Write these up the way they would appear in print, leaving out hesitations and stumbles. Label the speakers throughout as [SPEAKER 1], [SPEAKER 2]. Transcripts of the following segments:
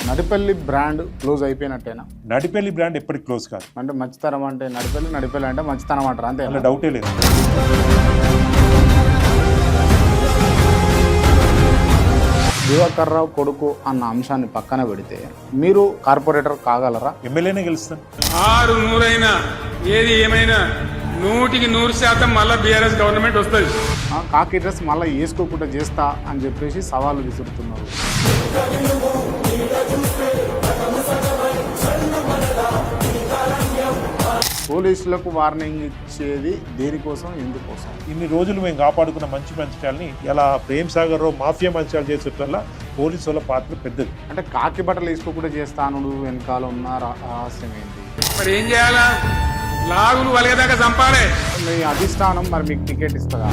[SPEAKER 1] Nadipalli brand close అయిపోయినట్టేనా?
[SPEAKER 2] Nadipalli brand ఎప్పటికి close కాదు.
[SPEAKER 1] అంటే మంచితనం అంటే నడిపల్లి అంటే మంచితనం అంటారు అంతే.
[SPEAKER 2] అలా డౌటే లేదు.
[SPEAKER 1] దివాకర్ రావు కొడుకు అన్న అంశాన్ని పక్కన పెడితే మీరు కార్పొరేటర్ కాగలరా?
[SPEAKER 2] ఎమ్మెల్యేనే గెలుస్తాను.
[SPEAKER 3] 600 ఏది ఏమైనా 100% మళ్ళీ బీఆర్ఎస్ గవర్నమెంట్ వస్తుంది.
[SPEAKER 1] కాకి డ్రెస్ మళ్ళీ వేసుకోకుండా చేస్తా అని చెప్పేసి సవాళ్ళు విసురుతున్నారు. పోలీసులకు వార్నింగ్ ఇచ్చేది దేనికోసం, ఎందుకోసం?
[SPEAKER 2] ఇన్ని రోజులు మేము కాపాడుకున్న మంచి మంచిని ఇలా ప్రేమ్ సాగర్ రావు మాఫియా మంచాలు చేసేట్ల పోలీసు వాళ్ళ పాత్ర పెద్దది.
[SPEAKER 1] అంటే కాకి బట్టలు వేసుకోకుండా చేస్తాను వెనకాల ఉన్న రహస్యం ఏంటి?
[SPEAKER 3] మరి ఏం చేయాలా? లాగులు వలిగేదాకా చంపాలి.
[SPEAKER 1] మీ అధిష్టానం మరి మీకు టికెట్ ఇస్తుందా?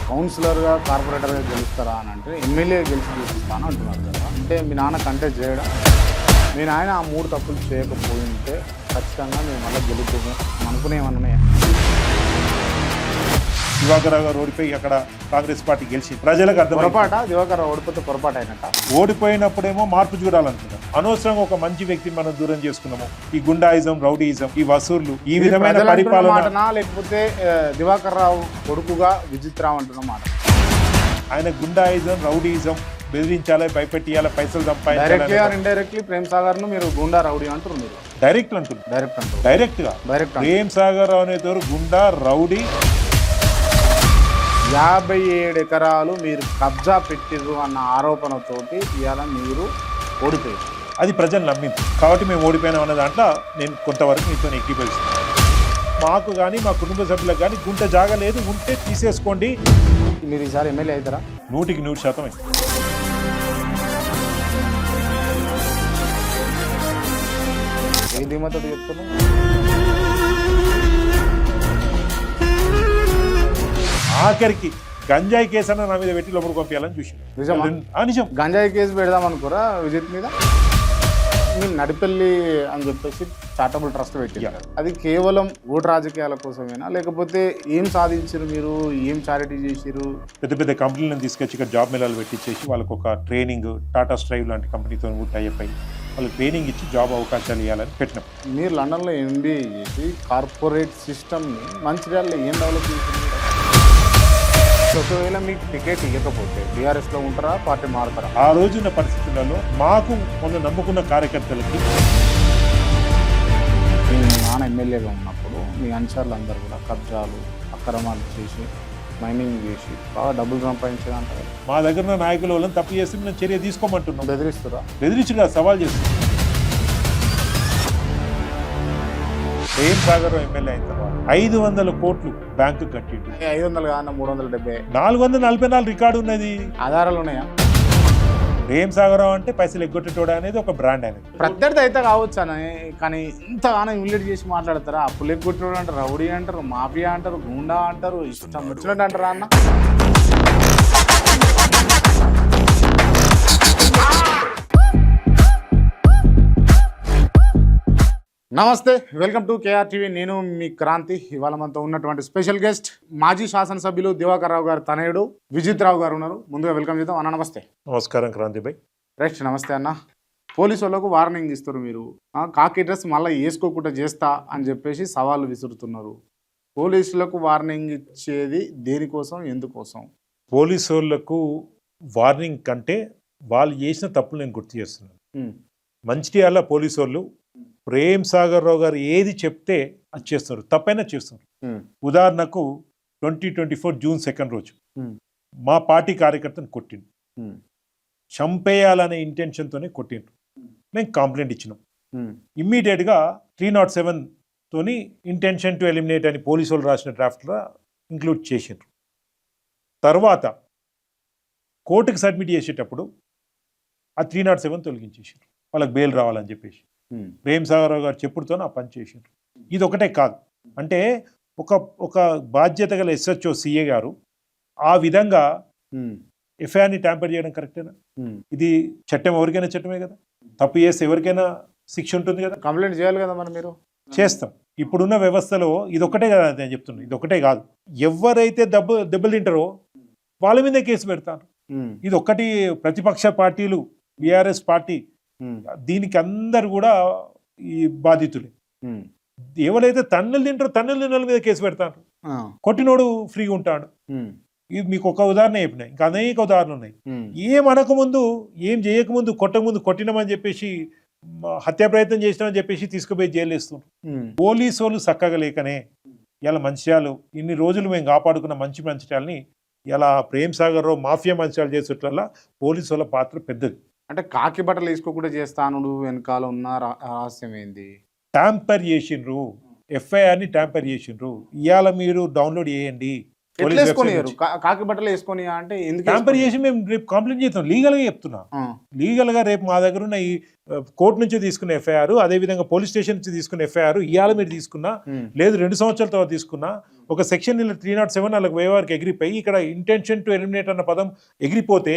[SPEAKER 1] కౌన్సిలర్గా కార్పొరేటర్గా గెలుస్తారా అని అంటే ఎమ్మెల్యే గెలిచి చూపిస్తాను అంటున్నారు కదా. అంటే మీ నాన్న కంటెస్ట్ చేయడం, మీ నాయన ఆ 3 తప్పులు చేయకపోయింటే ఖచ్చితంగా మేము మళ్ళీ గెలుపుతాము అనుకునేమన్నాయా?
[SPEAKER 2] దివాకర్ రావు గారు ఓడిపోయి అక్కడ కాంగ్రెస్ పార్టీ గెలిచి ప్రజలకు అర్థం
[SPEAKER 1] పొరపాట. దివాకర్ రావు ఓడిపోతే పొరపాటు అయినట్ట.
[SPEAKER 2] ఓడిపోయినప్పుడేమో మార్పు చూడాలనుకున్నాం. అనవసరంగా ఒక మంచి వ్యక్తిని మనం దూరం చేసుకున్నాము. ఈ గుండాయిజం, రౌడీయిజం, ఈ వసూళ్లు, ఈ విధమైన పరిపాలన.
[SPEAKER 1] లేకపోతే దివాకర్ రావు కొడుకుగా విజిత్ రావు అంటున్న మాట.
[SPEAKER 2] ఆయన గుండాయిజం, రౌడీయిజం, బెదిరించాలి, భయపెట్టియాలి, పైసలు
[SPEAKER 1] directly or indirectly Prem Sagar ను మీరు గుండా రౌడీ అంటారు. మీరు
[SPEAKER 2] డైరెక్ట్ అంటున్నారు. డైరెక్ట్ గా ప్రేమ్ సాగర్ రావు అనేవారు గుండా రౌడీ.
[SPEAKER 1] 57 ఎకరాలు మీరు కబ్జా పెట్టిర్రు అన్న ఆరోపణతోటి ఇవాళ మీరు ఓడిపోయారు.
[SPEAKER 2] అది ప్రజలు నమ్మింది కాబట్టి మేము ఓడిపోయినాం అన్న దాంట్లో నేను కొంతవరకు మీతో ఎక్కిపోయిస్తున్నాను. మాకు కానీ మా కుటుంబ సభ్యులకు కానీ గుంట జాగా లేదు, ఉంటే తీసేసుకోండి.
[SPEAKER 1] మీరు ఈసారి ఎమ్మెల్యే అవుతారా?
[SPEAKER 2] 100%
[SPEAKER 1] ఏ ధీమతో చెప్తున్నాను?
[SPEAKER 2] ఆఖరికి గంజాయి కేసు అన్న నా మీద పెట్టి లోపల పంపించాలని చూసాను. నిజం.
[SPEAKER 1] గంజాయి కేసు పెడదాం అనుకోరా విజిత్ మీద? మీరు నడిపల్లి అని చెప్పేసి చారిటబుల్ ట్రస్ట్ పెట్టారు. అది కేవలం ఓటు రాజకీయాల కోసమేనా, లేకపోతే ఏం సాధించారు మీరు? ఏం చారిటీ చేసిరు?
[SPEAKER 2] పెద్ద పెద్ద కంపెనీలను తీసుకొచ్చి ఇక్కడ జాబ్ మేళాలు పెట్టించేసి వాళ్ళకు ఒక ట్రైనింగ్, టాటా స్ట్రైవ్ లాంటి కంపెనీతో టైఅప్ అయ్యి వాళ్ళకి ట్రైనింగ్ ఇచ్చి జాబ్ అవకాశాలు ఇవ్వాలని పెట్టినాం.
[SPEAKER 1] మీరు లండన్లో MBA చేసి కార్పొరేట్ సిస్టమ్ని మంచిర్యాలలో ఏం డెవలప్ చేసింది? ఒకవేళ మీకు టికెట్ ఇవ్వకపోతే బీఆర్ఎస్లో ఉంటారా, పార్టీ మారుతారా?
[SPEAKER 2] ఆ రోజున్న పరిస్థితులలో మాకు కొంత నమ్ముకున్న కార్యకర్తలకి,
[SPEAKER 1] మీ నాన్న ఎమ్మెల్యేగా ఉన్నప్పుడు మీ అనుచరులు అందరూ కూడా కబ్జాలు, అక్రమాలు చేసి మైనింగ్ చేసి బాగా డబ్బులు సంపాదించేదంటారు.
[SPEAKER 2] మా దగ్గర ఉన్న నాయకుల వాళ్ళని తప్పు చేస్తే మేము చర్య తీసుకోమంటున్నాం.
[SPEAKER 1] బెదిరిస్తారా?
[SPEAKER 2] బెదిరించుగా సవాల్ చేస్తున్నాం. ప్రేమ్ సాగర్ ఎమ్మెల్యే అయిన తర్వాత 500 కోట్లు బ్యాంకు కట్టిండు.
[SPEAKER 1] 500 కాదు, 370.
[SPEAKER 2] 444 రికార్డు ఉన్నది.
[SPEAKER 1] ఆధారాలు ఉన్నాయా?
[SPEAKER 2] ప్రేమ్ సాగర్ అంటే పైసలు ఎగ్గొట్టేటోడా అనేది ఒక బ్రాండ్ అనేది.
[SPEAKER 1] ప్రత్యర్థి అయితే కావచ్చు అని, కానీ ఇంతగానో ఇన్విలేట్ చేసి మాట్లాడతారా? అప్పులు ఎగ్గొట్టేటోడు అంటారు, రౌడీ అంటారు, మాఫియా అంటారు, గుండా అంటారు, ఇష్టం వచ్చినట్టు అంటారా అన్న? నమస్తే, వెల్కమ్ టు KR టీవీ. నేను మీ క్రాంతి. ఇవాళ మనతో ఉన్నటువంటి స్పెషల్ గెస్ట్ మాజీ శాసనసభ్యులు దివాకర్ రావు గారు తనయుడు విజిత్ రావు గారు ఉన్నారు. ముందుగా వెల్కమ్ చేద్దాం. అన్న నమస్తే.
[SPEAKER 2] నమస్కారం క్రాంతి భాయ్.
[SPEAKER 1] రైట్, నమస్తే అన్న. పోలీసు వాళ్ళకు వార్నింగ్ ఇస్తారు మీరు. కాకి డ్రెస్ మళ్ళీ వేసుకోకుండా చేస్తా అని చెప్పేసి సవాళ్ళు విసురుతున్నారు. పోలీసులకు వార్నింగ్ ఇచ్చేది దేనికోసం, ఎందుకోసం?
[SPEAKER 2] పోలీసు వాళ్ళకు వార్నింగ్ కంటే వాళ్ళు చేసిన తప్పులు నేను గుర్తు చేస్తున్నాను. మంచిర్యాల పోలీసు వాళ్ళు ప్రేమ్ సాగర్ రావు గారు ఏది చెప్తే అది చేస్తారు, తప్పైనా చేస్తారు. ఉదాహరణకు 2024 జూన్ 2 రోజు మా పార్టీ కార్యకర్తను కొట్టిండు. చంపేయాలనే ఇంటెన్షన్తోనే కొట్టిండ్రు. మేము కంప్లైంట్ ఇచ్చినాం. ఇమ్మీడియట్గా 307 తోని ఇంటెన్షన్ టు ఎలిమినేట్ అని పోలీసు వాళ్ళు రాసిన డ్రాఫ్ట్లో ఇంక్లూడ్ చేసిండ్రు. తర్వాత కోర్టుకు సబ్మిట్ చేసేటప్పుడు ఆ 307 తొలగించేసారు, వాళ్ళకి బెయిల్ రావాలని చెప్పేసి. ప్రేమ్ సాగర్ రావు గారు చెప్పుడుతో ఆ పని చేసిండ్రు. ఇది ఒకటే కాదు, అంటే ఒక బాధ్యత గల SHO CA గారు ఆ విధంగా ఎఫ్ఐఆర్ని ట్యాంపర్ చేయడం కరెక్టేనా? ఇది చట్టం ఎవరికైనా చట్టమే కదా. తప్పు చేస్తే ఎవరికైనా శిక్ష ఉంటుంది కదా.
[SPEAKER 1] కంప్లైంట్ చేయాలి కదా మరి. మీరు
[SPEAKER 2] చేస్తాం. ఇప్పుడున్న వ్యవస్థలో ఇదొక్కటే కదా నేను చెప్తున్నాను, ఇదొక్కటే కాదు. ఎవరైతే దెబ్బలు తింటారో వాళ్ళ మీదే కేసు పెడతారు. ఇది ఒక్కటి ప్రతిపక్ష పార్టీలు, BRS పార్టీ దీనికి అందరు కూడా ఈ బాధితులే. ఎవరైతే తన్నులు తింటారో తన్నులు తిన్న మీద కేసు పెడతారు, కొట్టినోడు ఫ్రీగా ఉంటాడు. ఇది మీకు ఒక ఉదాహరణ చెప్పిన, ఇంకా అనేక ఉదాహరణలు ఉన్నాయి. ఏం అనకముందు, ఏం చేయకముందు, కొట్టకముందు కొట్టినామని చెప్పేసి, హత్యా ప్రయత్నం చేసినామని చెప్పేసి తీసుకుపోయి జైలు వేస్తున్నారు. పోలీసు వాళ్ళు చక్కగా లేకనే ఇలా మంచిర్యాలు ఇన్ని రోజులు మేము కాపాడుకున్న మంచి మంచిర్యాలని ఇలా ప్రేమ్ సాగర్ మాఫియా మంచిర్యాలు చేసేట్లల్లా పోలీసు వాళ్ళ పాత్ర పెద్దది.
[SPEAKER 1] అంటే కాకి బట్టలు వేసుకోకుండా చేస్తాను వెనకాల ఉన్న రహస్యం ఏంది?
[SPEAKER 2] ట్యాంపర్ చేసిండ్రు, ఎఫ్ఐఆర్ని ట్యాంపర్ చేసిండ్రు. ఇవాళ మీరు డౌన్లోడ్ చేయండి.
[SPEAKER 1] కాకి బట్టలు వేసుకొని అంటే
[SPEAKER 2] ట్యాంపర్ చేసి మేము రేపు కంప్లైంట్ చేస్తాం. లీగల్గా చెప్తున్నా, లీగల్గా రేపు మా దగ్గర ఉన్న ఈ కోర్టు నుంచి తీసుకున్న ఎఫ్ఐఆర్, అదేవిధంగా పోలీస్ స్టేషన్ నుంచి తీసుకున్న ఎఫ్ఐఆర్ ఇవాళ మీరు తీసుకున్నా, లేదు 2 సంవత్సరాల తర్వాత తీసుకున్నా, ఒక సెక్షన్ 307 వాళ్ళకి వ్యవహారికి ఎగిరిపోయి ఇక్కడ ఇంటెన్షన్ టు ఎలిమినేట్ అన్న పదం ఎగిరిపోతే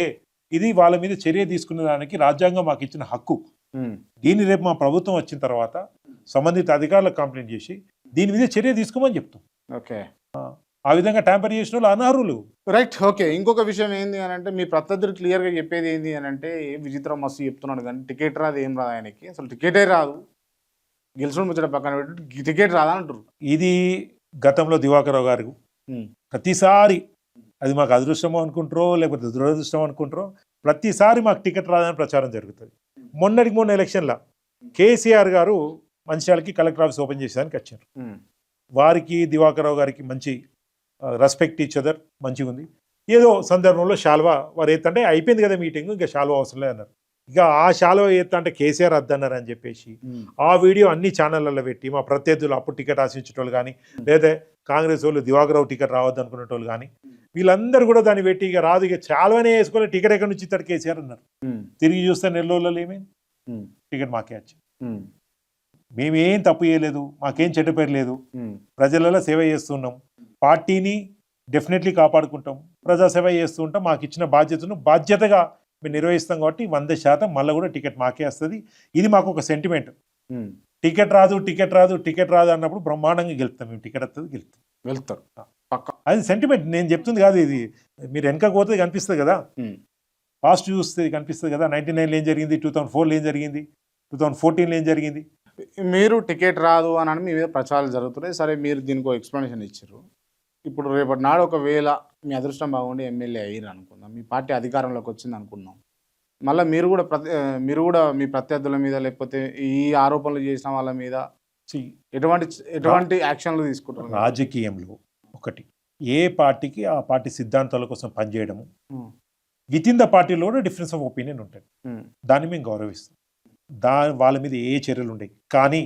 [SPEAKER 2] ఇది వాళ్ళ మీద చర్య తీసుకునే దానికి రాజ్యాంగం మాకు ఇచ్చిన హక్కు. దీన్ని రేపు మా ప్రభుత్వం వచ్చిన తర్వాత సంబంధిత అధికారులకు కంప్లైంట్ చేసి దీని మీద చర్య తీసుకోమని చెప్తాం.
[SPEAKER 1] ఓకే,
[SPEAKER 2] ఆ విధంగా ట్యాంపర్ చేసిన వాళ్ళు అనర్హులు.
[SPEAKER 1] రైట్. ఓకే, ఇంకొక విషయం ఏంది అని అంటే మీ ప్రత్యర్థులు క్లియర్గా చెప్పేది ఏంది అని అంటే విచిత్రం మస్తు చెప్తున్నాడు కానీ టికెట్ రాదు, ఏం రాదు ఆయనకి, అసలు టికెటే రాదు, గెలుచుకుని ముచ్చట పక్కన పెట్టి టికెట్ రాదా అంటారు.
[SPEAKER 2] ఇది గతంలో దివాకర్ రావు గారు ప్రతిసారి, అది మాకు అదృష్టం అనుకుంటారో లేకపోతే దురదృష్టం అనుకుంటారో, ప్రతిసారి మాకు టికెట్ రాదని ప్రచారం జరుగుతుంది. మొన్న ఎలక్షన్లో కేసీఆర్ గారు మంచిర్యాలకి కలెక్టర్ ఆఫీస్ ఓపెన్ చేసేదానికి వచ్చారు. వారికి దివాకర్ రావు గారికి మంచి రెస్పెక్ట్ ఈచ్ అదర్, మంచిగా ఉంది. ఏదో సందర్భంలో శాల్వా వారు ఎత్తంటే అయిపోయింది కదా మీటింగ్, ఇంకా శాల్వా అవసరం లేదన్నారు. ఇక ఆ శాల్వా ఎత్త అంటే కేసీఆర్ వద్దన్నారు అని చెప్పేసి ఆ వీడియో అన్ని ఛానళ్ళలో పెట్టి మా ప్రత్యర్థులు అప్పుడు టికెట్ ఆశించేటోళ్ళు కానీ, లేదా కాంగ్రెస్ వాళ్ళు దివాకర్ రావు టికెట్ రావద్దు అనుకునేటోళ్ళు కానీ, వీళ్ళందరూ కూడా దాన్ని పెట్టి ఇక రాదు, ఇక శాల్వానే వేసుకొని టికెట్ ఎక్కడి నుంచి ఇస్తాడు కేసీఆర్ అన్నారు. తిరిగి చూస్తే నెల్లూరులో ఏమైంది, టికెట్ మాకే వచ్చింది. మేమేం తప్పు చేయలేదు, మాకేం చెడ్డ పేరు లేదు, ప్రజలలో సేవ చేస్తున్నాం, పార్టీని డెఫినెట్లీ కాపాడుకుంటాం, ప్రజాసేవ చేస్తూ ఉంటాం, మాకు ఇచ్చిన బాధ్యతను బాధ్యతగా మేము నిర్వహిస్తాం కాబట్టి 100% మళ్ళీ కూడా టికెట్ మాకే వస్తుంది. ఇది మాకు ఒక సెంటిమెంట్. టికెట్ రాదు అన్నప్పుడు బ్రహ్మాండంగా గెలుస్తాం మేము, టికెట్ వస్తుంది వెళ్తారు. అది సెంటిమెంట్, నేను చెప్తుంది కాదు. ఇది మీరు వెనక పోతే కనిపిస్తుంది కదా, పాస్ట్ చూస్తే కనిపిస్తుంది కదా. 99లో ఏం జరిగింది, 2004లో ఏం జరిగింది, 2014లో ఏం జరిగింది.
[SPEAKER 1] మీరు టికెట్ రాదు అని మీ మీద ప్రచారాలు జరుగుతున్నాయి. సరే, మీరు దీనికి ఒక ఎక్స్ప్లెనేషన్ ఇచ్చారు. ఇప్పుడు రేపటి నాడు ఒకవేళ మీ అదృష్టం బాగుండి ఎమ్మెల్యే అయ్యారు అనుకుందాం, మీ పార్టీ అధికారంలోకి వచ్చింది అనుకుందాం, మళ్ళీ మీరు కూడా మీ ప్రత్యర్థుల మీద లేకపోతే ఈ ఆరోపణలు చేసిన వాళ్ళ మీద ఎటువంటి యాక్షన్లు తీసుకుంటారు?
[SPEAKER 2] రాజకీయంలో ఒకటి, ఏ పార్టీకి ఆ పార్టీ సిద్ధాంతాల కోసం పనిచేయడము, విత్ ఇన్ ద పార్టీలో కూడా డిఫరెన్స్ ఆఫ్ ఒపీనియన్ ఉంటుంది, దాన్ని మేము గౌరవిస్తాం. వాళ్ళ మీద ఏ చర్యలు ఉండవు. కానీ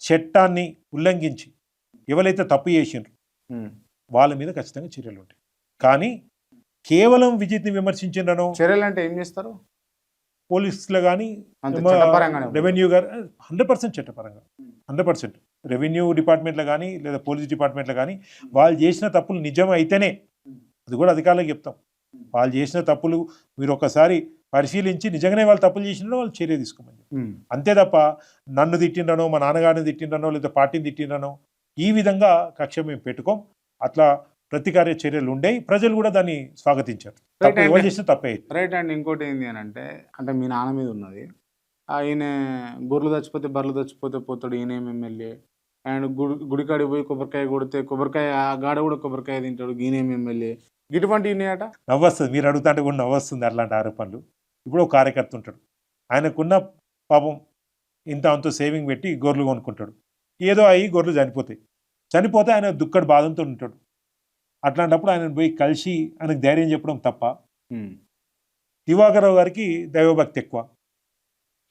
[SPEAKER 2] చట్టాన్ని ఉల్లంఘించి ఎవరైతే తప్పు చేసిండ్రు వాళ్ళ మీద ఖచ్చితంగా చర్యలు ఉంటాయి. కానీ కేవలం విజిత్ని విమర్శించిండ్రనో,
[SPEAKER 1] చర్యలు అంటే ఏం చేస్తారు?
[SPEAKER 2] పోలీసులు కానీ రెవెన్యూ గారు 100% చట్టపరంగా 100%, రెవెన్యూ డిపార్ట్మెంట్లో కానీ లేదా పోలీస్ డిపార్ట్మెంట్లో కానీ వాళ్ళు చేసిన తప్పులు నిజం అయితేనే, అది కూడా అధికారులకు చెప్తాం, వాళ్ళు చేసిన తప్పులు మీరు ఒకసారి పరిశీలించి నిజంగానే వాళ్ళు తప్పులు చేసినారో వాళ్ళు చర్య తీసుకోమని. అంతే తప్ప నన్ను తిట్టిండనో, మా నాన్నగారిని తిట్టిండనో, లేదా పార్టీని తిట్టిండనో ఈ విధంగా కక్ష మేము పెట్టుకోం. అట్లా ప్రతికార్య చర్యలు ఉండేవి, ప్రజలు కూడా దాన్ని స్వాగతించారు. ఎవరు చేసిన తప్పే.
[SPEAKER 1] రైట్. అండ్ ఇంకోటి ఏంటి అని అంటే మీ నాన్న మీద ఉన్నది, ఈయన గొర్రెలు చచ్చిపోతే బర్రెలు చచ్చిపోతే పోతాడు, ఈయన ఎమ్మెల్యే. అండ్ గుడికాడికి పోయి కొబ్బరికాయ కొడితే కొబ్బరికాయ గాడ కూడా కొబ్బరికాయ తింటాడు, ఈయన ఎమ్మెల్యే. ఇటువంటి ఈయనట
[SPEAKER 2] నవ్వొస్తుంది, మీరు అడుగుతుంటే కూడా నవ్వొస్తుంది అట్లాంటి ఆరోపణలు. ఇప్పుడు ఒక కార్యకర్త ఉంటాడు, ఆయనకున్న పాపం ఇంత అంత సేవింగ్ పెట్టి గొర్రెలు కొనుక్కుంటాడు, ఏదో అయ్యి గొర్రెలు చనిపోతే ఆయన దుక్కడి బాధంతో ఉంటాడు. అట్లాంటప్పుడు ఆయన పోయి కలిసి ఆయనకు ధైర్యం చెప్పడం తప్ప. దివాకర్ రావు గారికి దైవభక్తి ఎక్కువ.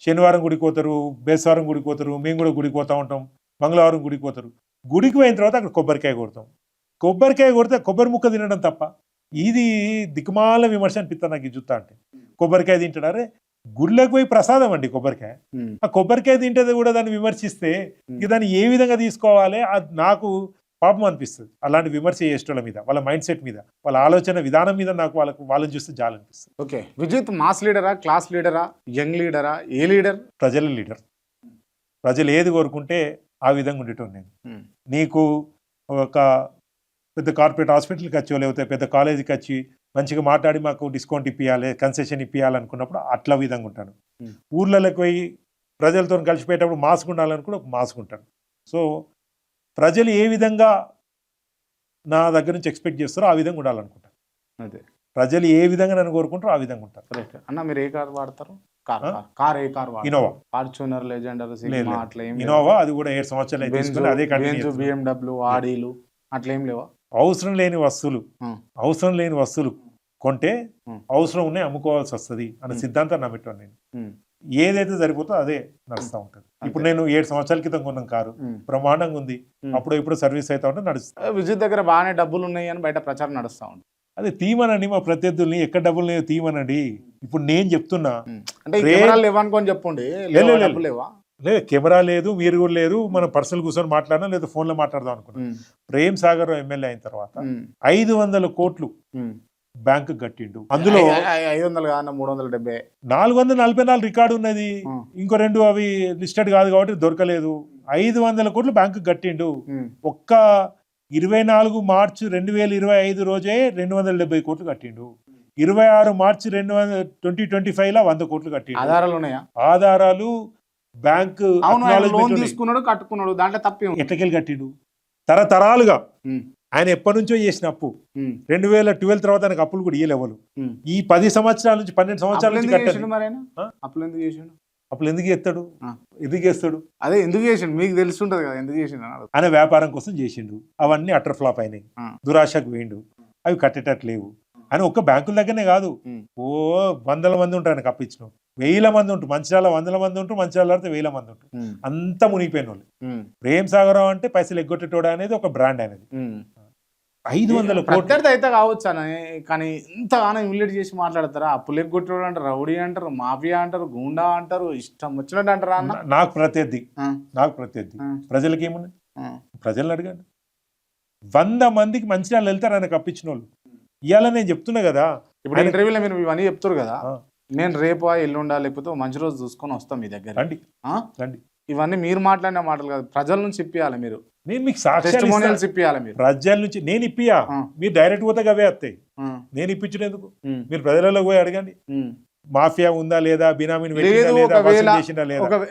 [SPEAKER 2] శనివారం గుడికి పోతారు, బేస్వారం గుడికి పోతారు, మేము కూడా గుడికి పోతూ ఉంటాం, మంగళవారం గుడికి పోతారు. గుడికి పోయిన తర్వాత అక్కడ కొబ్బరికాయ కొడతాం. కొబ్బరికాయ కొడితే కొబ్బరి ముక్క తినడం తప్ప. ఇది దిక్కుమాల విమర్శ అనిపిస్తుంది నాకు ఇది చూస్తా అంటే. కొబ్బరికాయ తింటాడారే, గుడిలోకి పోయి ప్రసాదం అండి కొబ్బరికాయ. ఆ కొబ్బరికాయ తింటే కూడా దాన్ని విమర్శిస్తే ఇక దాన్ని ఏ విధంగా తీసుకోవాలి, అది నాకు పాపం అనిపిస్తుంది. అలాంటి విమర్శ చేసేటోళ్ళ మీద, వాళ్ళ మైండ్ సెట్ మీద, వాళ్ళ ఆలోచన విధానం మీద నాకు వాళ్ళని చూస్తే జాలి అనిపిస్తుంది.
[SPEAKER 1] ఓకే, విజిత్ మాస్ లీడరా, క్లాస్ లీడరా, యంగ్ లీడరా, ఏ లీడర్?
[SPEAKER 2] ప్రజల లీడర్. ప్రజలు ఏది కోరుకుంటే ఆ విధంగా ఉండేటోడు నేను. నీకు ఒక పెద్ద కార్పొరేట్ హాస్పిటల్కి వచ్చో లేకపోతే పెద్ద కాలేజీకి వచ్చి మంచిగా మాట్లాడి మాకు డిస్కౌంట్ ఇప్పియాలి, కన్సెషన్ ఇప్పియాలి అనుకున్నప్పుడు అట్లా విధంగా ఉంటాను. ఊర్లలోకి పోయి ప్రజలతో కలిసిపోయేటప్పుడు మాస్క్ ఉండాలనుకుని ఒక మాస్క్ ఉంటాను. సో ప్రజలు ఏ విధంగా నా దగ్గర నుంచి ఎక్స్పెక్ట్ చేస్తారో ఆ విధంగా ఉండాలనుకుంటాను.
[SPEAKER 1] అదే
[SPEAKER 2] ప్రజలు ఏ విధంగా నన్ను కోరుకుంటారో ఆ విధంగా ఉంటారు.
[SPEAKER 1] కరెక్ట్ అన్న. మీరు ఏ కార్ వాడతారు? కార్ ఏ కార్ వాడతారు?
[SPEAKER 2] ఇనోవా,
[SPEAKER 1] ఫార్చునర్, లెజెండర్, సిగ్మా అట్లా ఏం
[SPEAKER 2] ఇనోవా. అది కూడా 7 సంవత్సరాలు అయితే తీసుకుని అదే కంటిన్యూ.
[SPEAKER 1] BMW, ఆడీలు అట్లా ఏం లేవా?
[SPEAKER 2] అవసరం లేని వస్తువులు కొంటే అవసరం ఉన్నాయి అమ్ముకోవాల్సి వస్తుంది అనే సిద్ధాంతం నమ్మేటాను నేను. ఏదైతే సరిపోతుందో అదే నడుస్తూ ఉంటుంది. ఇప్పుడు నేను 7 సంవత్సరాల క్రితం కొన్నాను కారు, బ్రహ్మాండంగా ఉంది. అప్పుడు ఇప్పుడు సర్వీస్ అవుతా ఉంటే నడుస్తుంది.
[SPEAKER 1] విద్యుత్ దగ్గర బాగానే డబ్బులు ఉన్నాయి అని బయట ప్రచారం నడుస్తూ ఉంటుంది.
[SPEAKER 2] అదే తీమనండి మా ప్రత్యర్థుల్ని, ఎక్కడ డబ్బులు లేవు తీమనండి. ఇప్పుడు నేను చెప్తున్నా
[SPEAKER 1] అంటే కెమెరాలు లేవనుకొని చెప్పండి.
[SPEAKER 2] లేదు కెమెరా లేదు, మీరు కూడా లేదు, మనం పర్సనల్ కూర్చొని మాట్లాడినా లేదా ఫోన్లో మాట్లాడదాం అనుకున్నాం. ప్రేమ్ సాగర్ ఎమ్మెల్యే అయిన తర్వాత 500 కోట్లు బ్యాంకు కట్టిండు. అందులో
[SPEAKER 1] 500 కాదు 370,
[SPEAKER 2] 444 రికార్డు ఉన్నది. ఇంకో 2 అవి లిస్టెడ్ కాదు కాబట్టి దొరకలేదు. 500 కోట్లు బ్యాంకు కట్టిండు. ఒక్క 24 మార్చి 2025 రోజే 270 కోట్లు కట్టిండు. 26 మార్చి 2025 100 కోట్లు కట్టిండు.
[SPEAKER 1] ఆధారాలు ఉన్నాయా?
[SPEAKER 2] ఆధారాలు బ్యాంకు
[SPEAKER 1] లోన్ తీసుకున్నాడు, కట్టుకున్నాడు, దాంట్లో తప్పే.
[SPEAKER 2] ఎట్లకెళ్ళి కట్టిండు? తరతరాలుగా ఆయన ఎప్పటి నుంచో చేసిన అప్పు. 2012 తర్వాత ఆయనకు అప్పులు కూడా ఇయ్యలేవలు. ఈ 10 సంవత్సరాల నుంచి 12 సంవత్సరాల నుంచి అప్పులు ఎందుకు చేస్తాడు? అదే
[SPEAKER 1] ఎందుకు చేసిండు మీకు తెలుసుంటది కదా ఎందుకు చేసిండు.
[SPEAKER 2] ఆయన వ్యాపారం కోసం చేసిండు. అవన్నీ అటర్ ఫ్లాప్ అయినాయి. దురాశకు వేయండు. అవి కట్టేటట్లేవు. ఆయన ఒక్క బ్యాంకుల దగ్గరనే కాదు, ఓ 100 మంది ఉంటారు ఆయనకు అప్పించిన. 1000 మంది ఉంటారు. మంచిర్యాల 100 మంది ఉంటారు. మంచిర్యాల ఆడితే 1000 మంది ఉంటారు. అంతా మునిగిపోయిన వాళ్ళు. ప్రేమ్ సాగరం అంటే పైసలు ఎగ్గొట్టేటోడు అనేది ఒక బ్రాండ్ అనేది. 500 కోట్లు
[SPEAKER 1] అయితే కావచ్చు అని, కానీ ఇంతగానో ఇన్విలేట్ చేసి మాట్లాడతారా? అప్పులు ఎగ్గొట్టేవాడు అంటారు, రౌడీ అంటారు, మాఫియా అంటారు, గుండా అంటారు, ఇష్టం వచ్చినట్టు అంటారా అన్న.
[SPEAKER 2] నాకు ప్రత్యర్థి ప్రజలకి ఏమున్నాయి? ప్రజలను అడగండి. 100 మందికి మంచిర్యాల వెళ్తారు ఆయనకు అప్పించిన వాళ్ళు. ఇవాళ నేను చెప్తున్నా కదా,
[SPEAKER 1] ఇప్పుడు ఇంటర్వ్యూలో మీరు ఇవన్నీ చెప్తారు కదా, నేను రేపు ఎల్లుండా లేకపోతే మంచి రోజు చూసుకొని వస్తాం మీ దగ్గర.
[SPEAKER 2] రండి.
[SPEAKER 1] ఇవన్నీ మీరు మాట్లాడిన మాటలు కాదు, ప్రజల నుంచి ఇప్పియాలి మీరు.
[SPEAKER 2] నేను మీకు సాక్ష్యాలు
[SPEAKER 1] ఇప్పియాలి మీరు.
[SPEAKER 2] ప్రజల నుంచి నేను ఇప్పియా, మీరు డైరెక్ట్ పోతే అవే వస్తాయి. నేను ఇప్పించడం ఎందుకు? మీరు ప్రజలకు పోయి అడగండి. మాఫియా ఉందా లేదా, బినామీని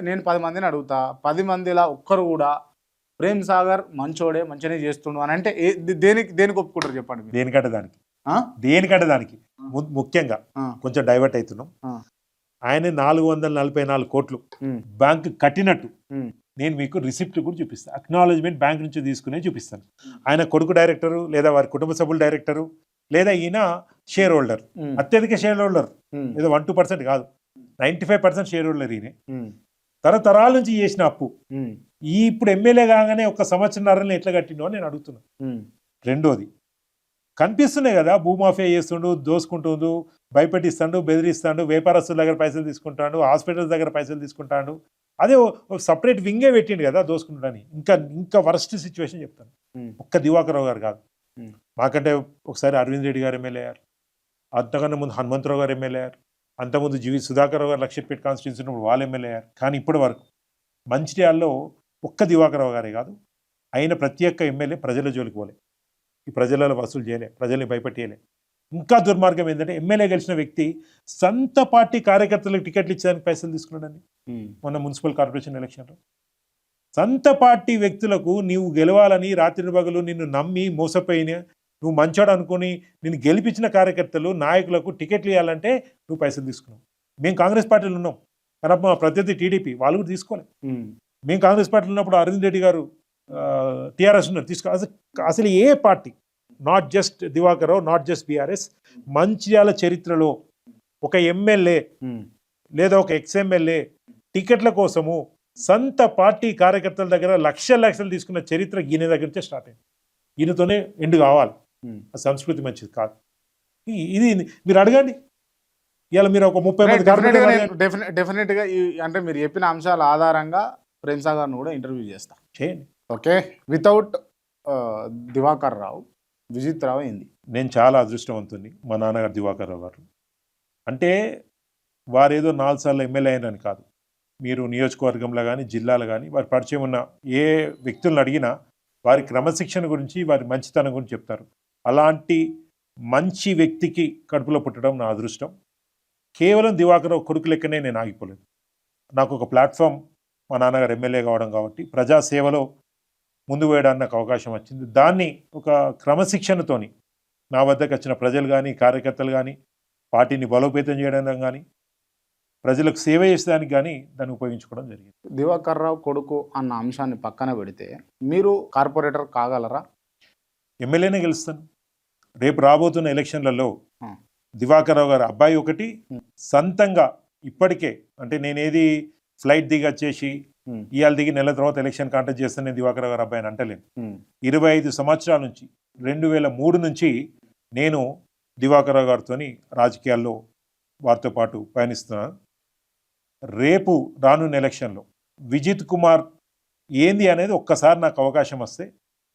[SPEAKER 1] నేను 10 మందిని అడుగుతా, 10 మందిలా ఒక్కరు కూడా ప్రేమ్ సాగర్ మంచోడే మంచిగానే చేస్తుండు అని అంటే దేనికి ఒప్పుకుంటారు చెప్పండి?
[SPEAKER 2] దేనికంటే దానికి ముఖ్యంగా కొంచెం డైవర్ట్ అవుతున్నాం. ఆయన 444 కోట్లు బ్యాంకు కట్టినట్టు నేను మీకు రిసిప్ట్ కూడా చూపిస్తాను. అక్నాలజ్మెంట్ బ్యాంక్ నుంచి తీసుకునే చూపిస్తాను. ఆయన కొడుకు డైరెక్టరు లేదా వారి కుటుంబ సభ్యులు డైరెక్టరు లేదా ఈయన షేర్ హోల్డర్, అత్యధిక షేర్ హోల్డర్, ఏదో 1-2% కాదు, 95% షేర్ హోల్డర్ ఈయన. తరతరాల నుంచి చేసిన అప్పు ఇప్పుడు ఎమ్మెల్యే కాగానే 1 సంవత్సరంన్నరని ఎట్లా కట్టిండో అని నేను అడుగుతున్నా. రెండోది కనిపిస్తున్నాయి కదా, భూమాఫియా చేస్తుండు, దోసుకుంటుండు, భయపెట్టిస్తాడు, బెదిరిస్తాడు, వ్యాపారస్తుల దగ్గర పైసలు తీసుకుంటాడు, హాస్పిటల్స్ దగ్గర పైసలు తీసుకుంటాడు. అదే ఒక సపరేట్ వింగే పెట్టిండు కదా దోసుకుంటాడని. ఇంకా వరస్ట్ సిచ్యువేషన్ చెప్తాను. ఒక్క దివాకర్ రావు గారు కాదు, మాకంటే ఒకసారి అరవింద్ రెడ్డి గారు ఎమ్మెల్యే అయ్యారు, అంతకన్నా ముందు హనుమంతరావు గారు ఎమ్మెల్యే అయ్యారు, అంతకుముందు జీవి సుధాకర్ రావు గారు లక్షపేట కాన్స్టిట్యూన్సీ ఉన్నప్పుడు వాళ్ళు ఎమ్మెల్యే అయ్యారు. కానీ ఇప్పటి వరకు మంచిర్యాలలో ఒక్క దివాకర్ రావు గారే కాదు, ఆయన ప్రతి ఒక్క ఎమ్మెల్యే ప్రజల జోలికి పోలే, ఈ ప్రజలలో వసూలు చేయలే, ప్రజల్ని భయపెట్టేయలే. ఇంకా దుర్మార్గం ఏంటంటే ఎమ్మెల్యే గెలిచిన వ్యక్తి సొంత పార్టీ కార్యకర్తలకు టికెట్లు ఇచ్చేదానికి పైసలు తీసుకున్నాడని. మొన్న మున్సిపల్ కార్పొరేషన్ ఎలక్షన్లో సొంత పార్టీ వ్యక్తులకు నీవు గెలవాలని రాత్రి పగలు నిన్ను నమ్మి మోసపోయిన, నువ్వు మంచోడు అనుకుని నిన్ను గెలిపించిన కార్యకర్తలు నాయకులకు టికెట్లు ఇవ్వాలంటే నువ్వు పైసలు తీసుకున్నావు. మేము కాంగ్రెస్ పార్టీలో ఉన్నాం, కానీ మా ప్రత్యర్థి టీడీపీ వాళ్ళు కూడా తీసుకోలేదు. మేము కాంగ్రెస్ పార్టీలో ఉన్నప్పుడు అరవింద్ రెడ్డి గారు టీఆర్ఎస్ ఉన్నారు, అసలు ఏ party, not just Divakar Rao, not just BRS, Mancherial చరిత్రలో ఒక ఎమ్మెల్యే లేదా ఒక ఎక్స్ఎమ్మెల్యే టికెట్ల కోసము సొంత పార్టీ కార్యకర్తల దగ్గర లక్షలు తీసుకున్న చరిత్ర ఈయన దగ్గర నుంచే స్టార్ట్ అయింది. ఈయనతోనే ఎండు కావాలి. ఆ సంస్కృతి మంచిది కాదు. ఇది మీరు అడగండి. ఇలా మీరు ఒక 30 మంది
[SPEAKER 1] డెఫినెట్గా అంటే మీరు చెప్పిన అంశాల ఆధారంగా ప్రేమ్ సాగర్ను కూడా ఇంటర్వ్యూ చేస్తా
[SPEAKER 2] చేయండి.
[SPEAKER 1] ఓకే, వితౌట్ దివాకర్ రావు విజిత్ రావు ఏంది?
[SPEAKER 2] నేను చాలా అదృష్టవంతుని. మా నాన్నగారు దివాకర్ రావు గారు అంటే వారు ఏదో 4 సార్లు ఎమ్మెల్యే అయినని కాదు. మీరు నియోజకవర్గంలో కానీ జిల్లాలో కానీ వారి పరిచయం ఉన్న ఏ వ్యక్తులను అడిగినా వారి క్రమశిక్షణ గురించి, వారి మంచితనం గురించి చెప్తారు. అలాంటి మంచి వ్యక్తికి కడుపులో పుట్టడం నా అదృష్టం. కేవలం దివాకర్ కొడుకు లెక్కనే నేను ఆగిపోలేదు. నాకు ఒక ప్లాట్ఫామ్ మా నాన్నగారు ఎమ్మెల్యే కావడం కాబట్టి ప్రజాసేవలో ముందు వేయడానికి నాకు అవకాశం వచ్చింది. దాన్ని ఒక క్రమశిక్షణతోని నా వద్దకు వచ్చిన ప్రజలు కానీ కార్యకర్తలు కానీ పార్టీని బలోపేతం చేయడం కానీ ప్రజలకు సేవ చేసేదానికి కానీ దాన్ని ఉపయోగించుకోవడం జరిగింది.
[SPEAKER 1] దివాకర్ రావు కొడుకు అన్న అంశాన్ని పక్కన పెడితే మీరు కార్పొరేటర్ కాగలరా?
[SPEAKER 2] ఎమ్మెల్యేనే గెలుస్తాను. రేపు రాబోతున్న ఎలక్షన్లలో
[SPEAKER 1] ఆ.
[SPEAKER 2] దివాకర్ రావు గారు అబ్బాయి ఒకటి సొంతంగా ఇప్పటికే అంటే నేనేది ఫ్లైట్ దిగొచ్చేసి
[SPEAKER 1] ఉమ్,
[SPEAKER 2] ఇవాళ దిగి నెల తర్వాత ఎలక్షన్ కాంటెస్ట్ చేస్తాను నేను దివాకర్ రావు గారు అబ్బాయిని అంటలేను.
[SPEAKER 1] ఉమ్,
[SPEAKER 2] 25 సంవత్సరాల నుంచి 2003 నుంచి నేను దివాకర్ రావు గారితో రాజకీయాల్లో వారితో పాటు పయనిస్తున్నాను. రేపు రానున్న ఎలక్షన్లో విజిత్ కుమార్ ఏంది అనేది ఒక్కసారి నాకు అవకాశం వస్తే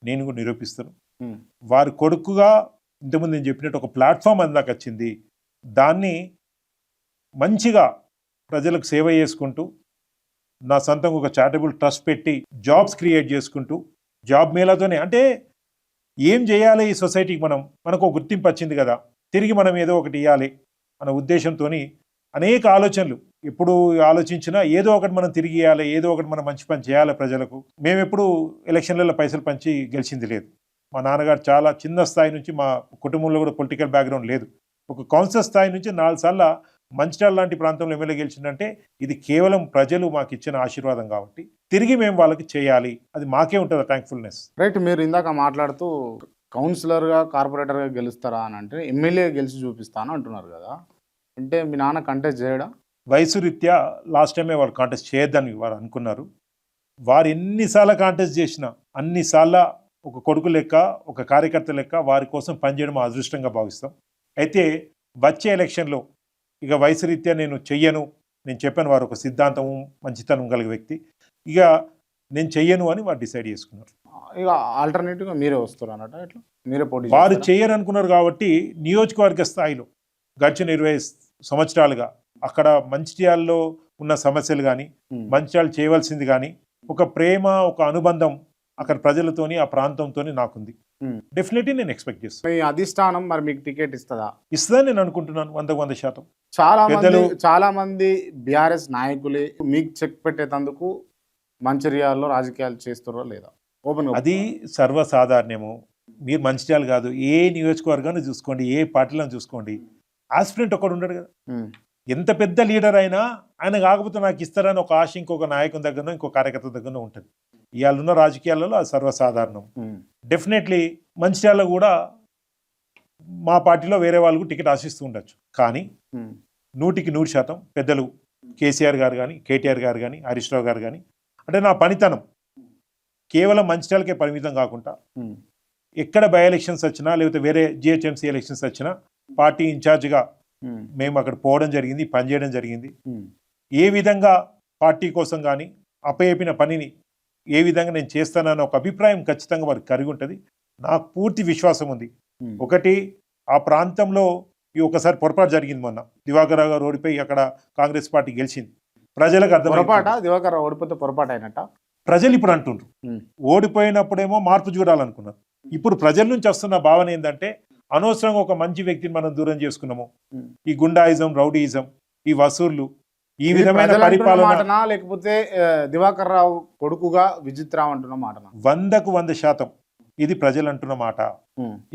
[SPEAKER 2] నేను కూడా నిరూపిస్తాను.
[SPEAKER 1] ఉమ్,
[SPEAKER 2] వారి కొడుకుగా ఇంతకుముందు నేను చెప్పినట్టు ఒక ప్లాట్ఫామ్ అందాక వచ్చింది. దాన్ని మంచిగా ప్రజలకు సేవ చేసుకుంటూ నా సొంతంగా ఒక చారిటబుల్ ట్రస్ట్ పెట్టి జాబ్స్ క్రియేట్ చేసుకుంటూ జాబ్ మేళాతోనే అంటే ఏం చేయాలి ఈ సొసైటీకి మనకు ఒక గుర్తింపు వచ్చింది కదా, తిరిగి మనం ఏదో ఒకటి ఇవ్వాలి అన్న ఉద్దేశంతో అనేక ఆలోచనలు ఎప్పుడు ఆలోచించినా ఏదో ఒకటి మనం తిరిగి ఇవ్వాలి, ఏదో ఒకటి మనం మంచి పని చేయాలి ప్రజలకు. మేము ఎప్పుడు ఎలక్షన్లలో పైసలు పంచి గెలిచింది లేదు. మా నాన్నగారు చాలా చిన్న స్థాయి నుంచి మా కుటుంబంలో కూడా పొలిటికల్ బ్యాక్గ్రౌండ్ లేదు. ఒక కౌన్సిలర్ స్థాయి నుంచి 4 సార్లు మంచిర్యాల లాంటి ప్రాంతంలో ఎమ్మెల్యే గెలిచిందంటే ఇది కేవలం ప్రజలు మాకు ఇచ్చిన ఆశీర్వాదం కాబట్టి తిరిగి మేము వాళ్ళకి చేయాలి, అది మాకే ఉంటుంది థ్యాంక్ఫుల్నెస్.
[SPEAKER 1] రైట్. మీరు ఇందాక మాట్లాడుతూ కౌన్సిలర్గా కార్పొరేటర్గా గెలుస్తారా అని అంటే ఎమ్మెల్యే గెలిచి చూపిస్తాను అంటున్నారు కదా, అంటే మీ నాన్న కంటెస్ట్ చేయడా?
[SPEAKER 2] వయసు రీత్యా లాస్ట్ టైమే వాళ్ళు కాంటెస్ట్ చేయొద్దని వారు అనుకున్నారు. వారు ఎన్నిసార్లు కాంటెస్ట్ చేసినా అన్నిసార్లు ఒక కొడుకు లెక్క ఒక కార్యకర్త లెక్క వారి కోసం పనిచేయడం మా అదృష్టంగా భావిస్తాం. అయితే వచ్చే ఎలక్షన్లో ఇక వయసు రీత్యా నేను చెయ్యను, నేను చెప్పాను వారు ఒక సిద్ధాంతం మంచితనం కలిగే వ్యక్తి, ఇక నేను చెయ్యను అని వారు డిసైడ్ చేసుకున్నారు.
[SPEAKER 1] ఇక ఆల్టర్నేటివ్గా మీరే వస్తారు అన్నట్టు, ఎట్లా మీరే పోటీ
[SPEAKER 2] వారు
[SPEAKER 1] చేస్తారా?
[SPEAKER 2] చెయ్యరు అనుకున్నారు కాబట్టి నియోజకవర్గ స్థాయిలో గడిచిన 20 సంవత్సరాలుగా అక్కడ మంచిర్యాలలో ఉన్న సమస్యలు కానీ
[SPEAKER 1] ఉమ్.
[SPEAKER 2] మంచిర్యాలు చేయవలసింది కానీ ఒక ప్రేమ ఒక అనుబంధం అక్కడ ప్రజలతోని ఆ ప్రాంతంతోని నాకుంది.
[SPEAKER 1] ఉమ్.
[SPEAKER 2] డెఫినెట్లీ నేను ఎక్స్పెక్ట్ చేస్తాను.
[SPEAKER 1] మీ అధిష్టానం మరి మీకు టికెట్ ఇస్తుందా?
[SPEAKER 2] ఇస్తుందని నేను అనుకుంటున్నాను 100%.
[SPEAKER 1] చాలా
[SPEAKER 2] పెద్దలు-
[SPEAKER 1] మంది బీఆర్ఎస్ నాయకులే మీకు చెక్ పెట్టేటందుకు మంచిర్యాలలో రాజకీయాలు చేస్తారో లేదా? ఓపెన్
[SPEAKER 2] అది సర్వసాధారణము. మీరు మంచిర్యాలు కాదు ఏ నియోజకవర్గాన్ని చూసుకోండి, ఏ పార్టీలో చూసుకోండి, ఆస్పిరెంట్ ఒకడు ఉండడు కదా. ఎంత పెద్ద లీడర్ అయినా ఆయన కాకపోతే నాకు ఇస్తారని ఒక ఆశ ఇంకొక నాయకుని దగ్గర ఇంకో కార్యకర్త దగ్గర ఉంటుంది. ఇవాళ ఉన్న రాజకీయాలలో అది సర్వసాధారణం. డెఫినెట్లీ మంచిర్యాలలో కూడా మా పార్టీలో వేరే వాళ్ళకు టికెట్ ఆశిస్తూ ఉండొచ్చు. కానీ 100% పెద్దలు కేసీఆర్ గారు కానీ కేటీఆర్ గారు కానీ హరీష్ రావు గారు కానీ అంటే నా పనితనం కేవలం మంచిర్యాలకే పరిమితం కాకుండా ఎక్కడ బై ఎలక్షన్స్ వచ్చినా లేకపోతే వేరే జిహెచ్ఎంసీ ఎలక్షన్స్ వచ్చినా పార్టీ ఇన్ఛార్జ్గా మేము అక్కడ పోవడం జరిగింది, పనిచేయడం జరిగింది. ఏ విధంగా పార్టీ కోసం కానీ అప్పయ్యపిన పనిని ఏ విధంగా నేను చేస్తానన్న ఒక అభిప్రాయం ఖచ్చితంగా వారికి కలిగి ఉంటుంది. నాకు పూర్తి విశ్వాసం ఉంది. ఒకటి ఆ ప్రాంతంలో ఈ ఒకసారి పొరపాటు జరిగింది. మొన్న దివాకర్ రావు గారు ఓడిపోయి అక్కడ కాంగ్రెస్ పార్టీ గెలిచింది. ప్రజలకు
[SPEAKER 1] పొరపాట దివాకర్ రావు ఓడిపోతే పొరపాటు అయినట్ట
[SPEAKER 2] ప్రజలు ఇప్పుడు అంటుండ్రు. ఓడిపోయినప్పుడేమో మార్పు చూడాలనుకున్నారు. ఇప్పుడు ప్రజల నుంచి వస్తున్న భావన ఏంటంటే అనవసరంగా ఒక మంచి వ్యక్తిని మనం దూరం చేసుకున్నాము. ఈ గుండాయిజం, రౌడీయిజం, ఈ వసూళ్లు, ఈ విధమైన పరిపాలన
[SPEAKER 1] లేకపోతే దివాకర్ రావు కొడుకుగా విజిత్ రావు అంటున్న మాటనా?
[SPEAKER 2] 100% ఇది ప్రజలు అంటున్న మాట,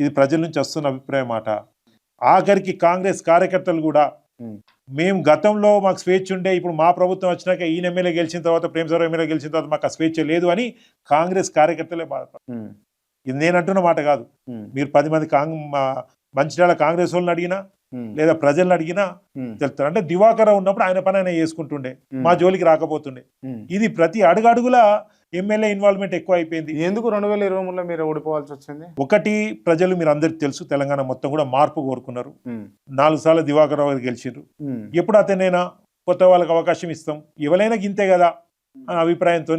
[SPEAKER 2] ఇది ప్రజల నుంచి వస్తున్న అభిప్రాయం మాట. ఆఖరికి కాంగ్రెస్ కార్యకర్తలు కూడా మేము గతంలో మాకు స్వేచ్ఛ ఉండే, ఇప్పుడు మా ప్రభుత్వం వచ్చినాక ఈయన ఎమ్మెల్యే గెలిచిన తర్వాత ప్రేమసాగర్ ఎమ్మెల్యే గెలిచిన తర్వాత మాకు ఆ స్వేచ్ఛ లేదు అని కాంగ్రెస్ కార్యకర్తలే బాధపడతారు. ఇది నేను అంటున్న మాట కాదు. మీరు 10 మంది మంచిర్యాల కాంగ్రెస్ వాళ్ళని అడిగినా లేదా ప్రజలను అడిగినా తెలుస్తారు. అంటే దివాకర్ రావు ఉన్నప్పుడు ఆయన పని ఆయన చేసుకుంటుండే, మా జోలికి రాకపోతుండే. ఇది ప్రతి అడుగడుగుల ఎమ్మెల్యే ఇన్వాల్వ్మెంట్ ఎక్కువ అయిపోయింది.
[SPEAKER 1] ఎందుకు 2023లో మీరు ఓడిపోవాల్సి వచ్చింది?
[SPEAKER 2] ఒకటి, ప్రజలు మీరు అందరికి తెలుసు తెలంగాణ మొత్తం కూడా మార్పు కోరుకున్నారు. 4 సార్లు దివాకర్ రావు గారు గెలిచారు. ఎప్పుడు అతనైనా కొత్త వాళ్ళకి అవకాశం ఇస్తాం, ఎవరైనా గింతే కదా అనే అభిప్రాయంతో